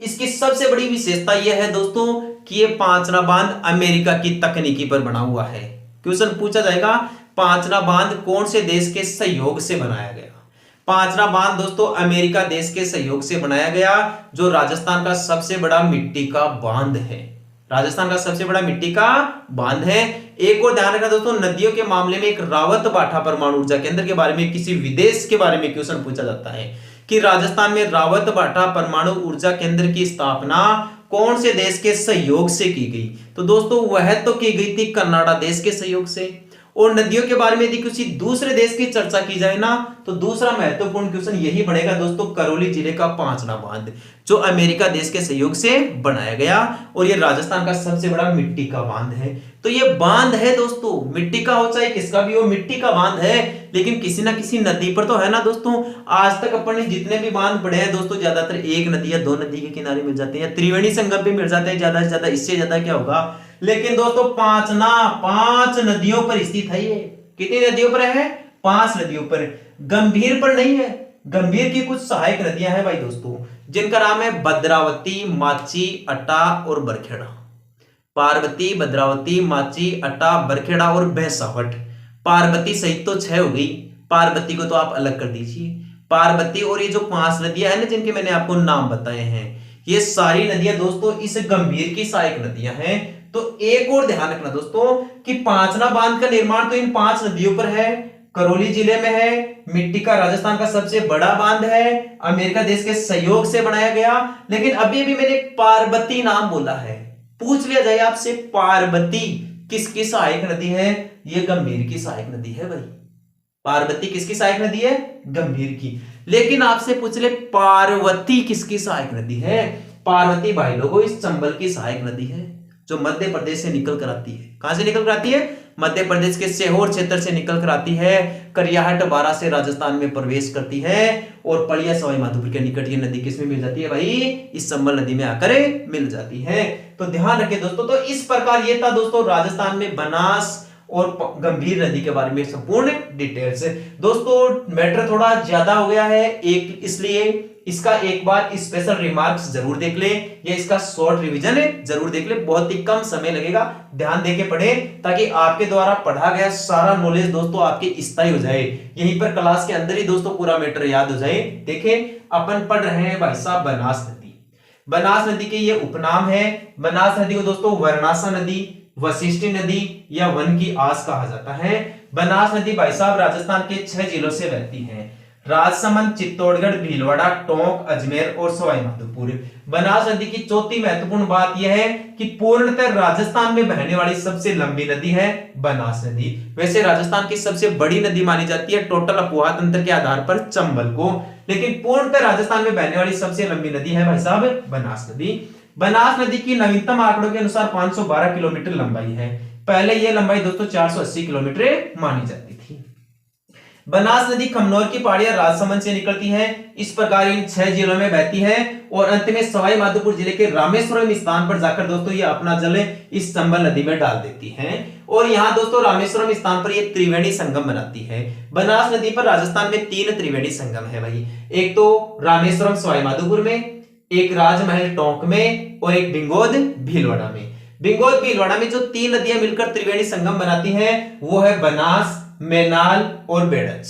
इसकी सबसे बड़ी विशेषता यह है दोस्तों कि ये पांचना बांध अमेरिका की तकनीकी पर बना हुआ है। क्वेश्चन पूछा जाएगा पांचना बांध कौन से देश के सहयोग से बनाया गया? पांचना बांध दोस्तों अमेरिका देश के सहयोग से बनाया गया, जो राजस्थान का सबसे बड़ा मिट्टी का बांध है। राजस्थान का सबसे बड़ा मिट्टी का बांध है। एक और ध्यान रखना दोस्तों, नदियों के मामले में एक रावत बाठा परमाणु ऊर्जा केंद्र के बारे में किसी विदेश के बारे में क्वेश्चन पूछा जाता है कि राजस्थान में रावत बाठा परमाणु ऊर्जा केंद्र की स्थापना कौन से देश के सहयोग से की गई? तो दोस्तों वह तो की गई थी कनाडा देश के सहयोग से। और नदियों के बारे में यदि किसी दूसरे देश की चर्चा की जाए ना, तो दूसरा महत्वपूर्ण क्वेश्चन यही बनेगा दोस्तों करौली जिले का पांचना बांध, जो अमेरिका देश के सहयोग से बनाया गया और ये राजस्थान का सबसे बड़ा मिट्टी का बांध है। तो ये बांध है दोस्तों, मिट्टी का हो चाहे किसका भी हो, मिट्टी का बांध है, लेकिन किसी ना किसी नदी पर तो है ना दोस्तों। आज तक अपन ने जितने भी बांध पढ़े हैं दोस्तों, ज्यादातर एक नदी या दो नदी के किनारे मिल जाते हैं, त्रिवेणी संगम पे मिल जाते हैं ज्यादा से ज्यादा, इससे ज्यादा क्या होगा। लेकिन दोस्तों पांच नदियों पर स्थित है ये। कितनी नदियों पर है? 5 नदियों पर। गंभीर पर नहीं है। गंभीर की कुछ सहायक नदियां हैं भाई दोस्तों, जिनका नाम है भद्रावती, माची, अटा और बरखेड़ा। पार्वती, भद्रावती, माची, अटा, बरखेड़ा और भैंसावट। पार्वती सहित तो 6 हो गई, पार्वती को तो आप अलग कर दीजिए। पार्वती और ये जो 5 नदियां हैं ना जिनके मैंने आपको नाम बताए हैं, ये सारी नदियां दोस्तों इस गंभीर की सहायक नदियां हैं। तो एक और ध्यान रखना दोस्तों कि पांचना बांध का निर्माण तो इन 5 नदियों पर है, करौली जिले में है, मिट्टी का राजस्थान का सबसे बड़ा बांध है, अमेरिका देश के सहयोग से बनाया गया। लेकिन अभी भी मैंने पार्वती नाम बोला है, पूछ लिया जाए आपसे पार्वती किसकी सहायक नदी है? ये गंभीर की सहायक नदी है भाई। पार्वती किसकी सहायक नदी है? गंभीर की। लेकिन आपसे पूछ ले पार्वती किसकी सहायक नदी है? पार्वती भाई लोगों इस चंबल की सहायक नदी है, जो मध्य प्रदेश से निकल कर आती है। कहां से निकल कर आती है? मध्य प्रदेश के सीहोर क्षेत्र से निकल कर आती है, करियाहट बारा से राजस्थान में प्रवेश करती है और पड़िया सवाई माधोपुर के निकट ये नदी किसमें मिल जाती है भाई? इस चंबल नदी में आकर मिल जाती है। तो ध्यान रखें दोस्तों। तो इस प्रकार ये था दोस्तों राजस्थान में बनास और गंभीर नदी के बारे में संपूर्ण डिटेल्स। दोस्तों मैटर थोड़ा ज्यादा हो गया है, एक इसलिए इसका एक बार स्पेशल रिमार्क्स जरूर देख ले, या इसका शॉर्ट रिवीजन जरूर देख ले, बहुत ही कम समय लगेगा, ध्यान देके पढ़े ताकि आपके द्वारा पढ़ा गया सारा नॉलेज दोस्तों आपके स्थायी हो जाए, यहीं पर क्लास के अंदर ही दोस्तों पूरा मैटर याद हो जाए। देखें अपन पढ़ रहे हैं भाई साहब बनास नदी। बनास नदी के ये उपनाम है। बनास नदी को दोस्तों वर्णासा नदी, वशिष्ठी नदी या वन की आस कहा जाता है। बनास नदी भाई साहब राजस्थान के 6 जिलों से बहती है। राजसमंद, चित्तौड़गढ़, भीलवाड़ा, टोंक, अजमेर और सवाई माधोपुर। बनास नदी की चौथी महत्वपूर्ण बात यह है कि पूर्णतः राजस्थान में बहने वाली सबसे लंबी नदी है बनास नदी। वैसे राजस्थान की सबसे बड़ी नदी मानी जाती है टोटल अपवाह तंत्र के आधार पर चंबल को, लेकिन पूर्णतः राजस्थान में बहने वाली सबसे लंबी नदी है भाई साहब बनास नदी। बनास नदी की नवीनतम आंकड़ों के अनुसार 512 किलोमीटर लंबाई है। पहले यह लंबाई दोस्तों 480 किलोमीटर मानी जाती थी। बनास नदी खमनोर की पहाड़ियां राजसमंद से निकलती है, इस प्रकार इन 6 जिलों में बहती है और अंत में सवाई माधोपुर जिले के रामेश्वरम स्थान पर जाकर दोस्तों ये अपना जल इस चंबल नदी में डाल देती है और यहाँ दोस्तों रामेश्वरम स्थान पर ये त्रिवेणी संगम बनाती है। बनास नदी पर राजस्थान में 3 त्रिवेणी संगम है भाई, एक तो रामेश्वरम सवाई माधोपुर में, एक राजमहल टोंक में और एक बिंगोद भीलवाड़ा में। बिंगोद भीलवाड़ा में जो 3 नदियां मिलकर त्रिवेणी संगम बनाती हैं वो है बनास, मेनाल और बेड़च।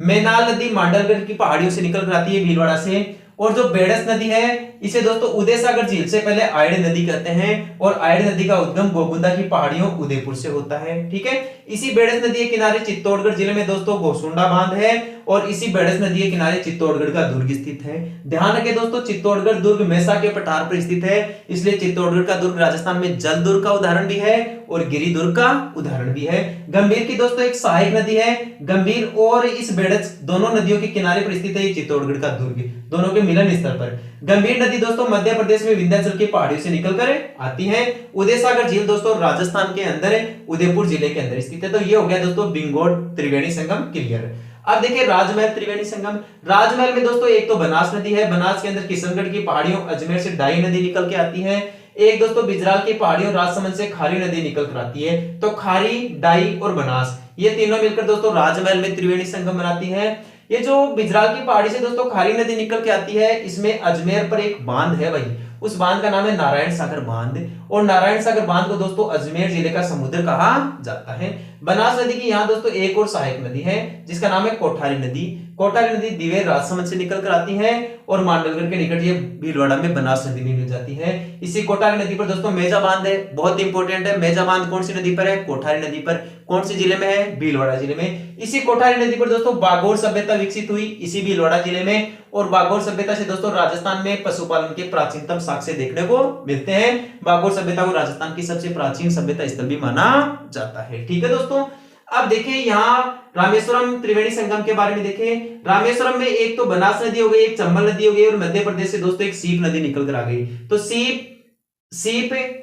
मेनाल नदी मांडलगढ़ की पहाड़ियों से निकल कर आती है भीलवाड़ा से, और जो बेड़च नदी है इसे दोस्तों उदय सागर झील से पहले आयड़ नदी कहते हैं और आयड़ नदी का उद्गम गोगुंदा की पहाड़ियों उदयपुर से होता है। ठीक है, इसी बेड़च नदी के किनारे चित्तौड़गढ़ जिले में दोस्तों गोसुंडा बांध है और इसी बेड़च नदी के किनारे चित्तौड़गढ़ का दुर्ग स्थित है। ध्यान रखें दोस्तों, चित्तौड़गढ़ दुर्ग मेसा के पठार पर स्थित है, इसलिए चित्तौड़गढ़ का दुर्ग राजस्थान में जल दुर्ग का उदाहरण भी है और गिरी दुर्ग का उदाहरण भी है। गंभीर की दोस्तों एक सहायक नदी है। गंभीर और इस बेड़च दोनों नदियों के किनारे पर स्थित है चित्तौड़गढ़ का दुर्ग, दोनों के मिलन स्थल पर। गंभीर नदी दोस्तों मध्य प्रदेश में विंध्याचल की पहाड़ियों से निकलकर आती है। उदय सागर झील दोस्तों राजस्थान के अंदर उदयपुर जिले के अंदर स्थित है। तो ये हो गया दोस्तों बिंगोड त्रिवेणी संगम क्लियर। अब देखिए राजमहल त्रिवेणी संगम। राजमहल में दोस्तों एक तो बनास नदी है, बनास के अंदर किशनगढ़ की पहाड़ियों अजमेर से डाई नदी निकल के आती है। एक दोस्तों बिजराल की पहाड़ियों राजसमंद से खारी नदी निकल कर आती है। तो खारी, डाई और बनास ये तीनों मिलकर दोस्तों राजमहल में त्रिवेणी संगम बनाती है। ये जो बिजराल की पहाड़ी से दोस्तों खारी नदी निकल के आती है, इसमें अजमेर पर एक बांध है भाई, उस बांध का नाम है नारायण सागर बांध और नारायण सागर बांध को दोस्तों अजमेर जिले का समुद्र कहा जाता है। बनास नदी की यहाँ दोस्तों एक और सहायक नदी है जिसका नाम है कोठारी नदी। कोठारी नदी दिवेर राजसमंद से निकल कर आती है और मांडलगढ़ के निकट ये भीलवाड़ा में बनास नदी मिल जाती है। इसी कोठारी नदी पर दोस्तों मेजा बांध है, बहुत इंपॉर्टेंट है। मेजा बांध कौन सी नदी पर है? कोठारी नदी पर। कौन से जिले में है? भीलवाड़ा जिले में। इसी कोठारी नदी पर दोस्तों बागोर सभ्यता विकसित हुई इसी भीलवाड़ा जिले में और बागोर सभ्यता से दोस्तों राजस्थान में पशुपालन के प्राचीनतम साक्ष्य देखने को मिलते हैं। बागोर सभ्यता को राजस्थान की सबसे प्राचीन सभ्यता स्थल भी माना जाता है। ठीक है दोस्तों, अब देखिए यहाँ रामेश्वरम त्रिवेणी संगम के बारे में देखें। रामेश्वरम में एक तो बनास नदी हो गई, एक चंबल नदी हो गई और मध्य प्रदेश से दोस्तों एक सीप नदी निकल कर आ गई। तो सीप,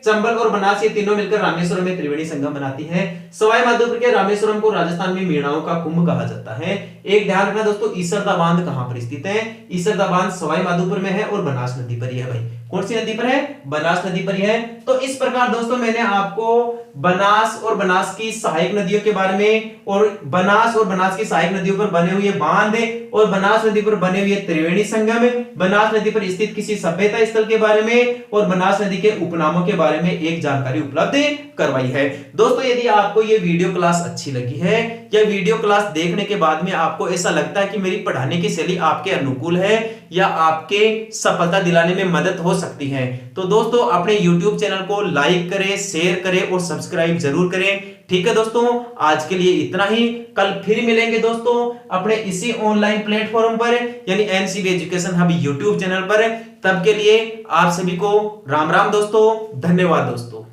चंबल और बनास ये तीनों मिलकर रामेश्वरम में त्रिवेणी संगम बनाती है। सवाई माधोपुर के रामेश्वरम को राजस्थान में मीणाओं का कुंभ कहा जाता है। एक ध्यान रखना दोस्तों, ईसरदा बांध कहां पर स्थित है? ईसरदा बांध सवाई माधोपुर में है और बनास नदी पर ही है भाई। कौन सी नदी पर है? बनास नदी पर ही है। तो इस प्रकार दोस्तों मैंने आपको बनास और बनास की सहायक नदियों के बारे में और बनास और बनास की सहायक नदियों पर बने हुए बांध और बनास नदी पर बने हुए त्रिवेणी संगम, बनास नदी पर स्थित किसी सभ्यता स्थल के बारे में और बनास नदी के उपनामों के बारे में एक जानकारी उपलब्ध करवाई है। दोस्तों यदि आपको ये वीडियो क्लास अच्छी लगी है या वीडियो क्लास देखने के बाद में आपको ऐसा लगता है कि मेरी पढ़ाने की शैली आपके अनुकूल है या आपके सफलता दिलाने में मदद हो सकती है, तो दोस्तों अपने YouTube चैनल को लाइक करें, शेयर करें और सब्सक्राइब जरूर करें। ठीक है दोस्तों, आज के लिए इतना ही। कल फिर मिलेंगे दोस्तों अपने इसी ऑनलाइन प्लेटफॉर्म पर यानी NCB education hub YouTube channel पर। तब के लिए आप सभी को राम राम दोस्तों, धन्यवाद दोस्तों।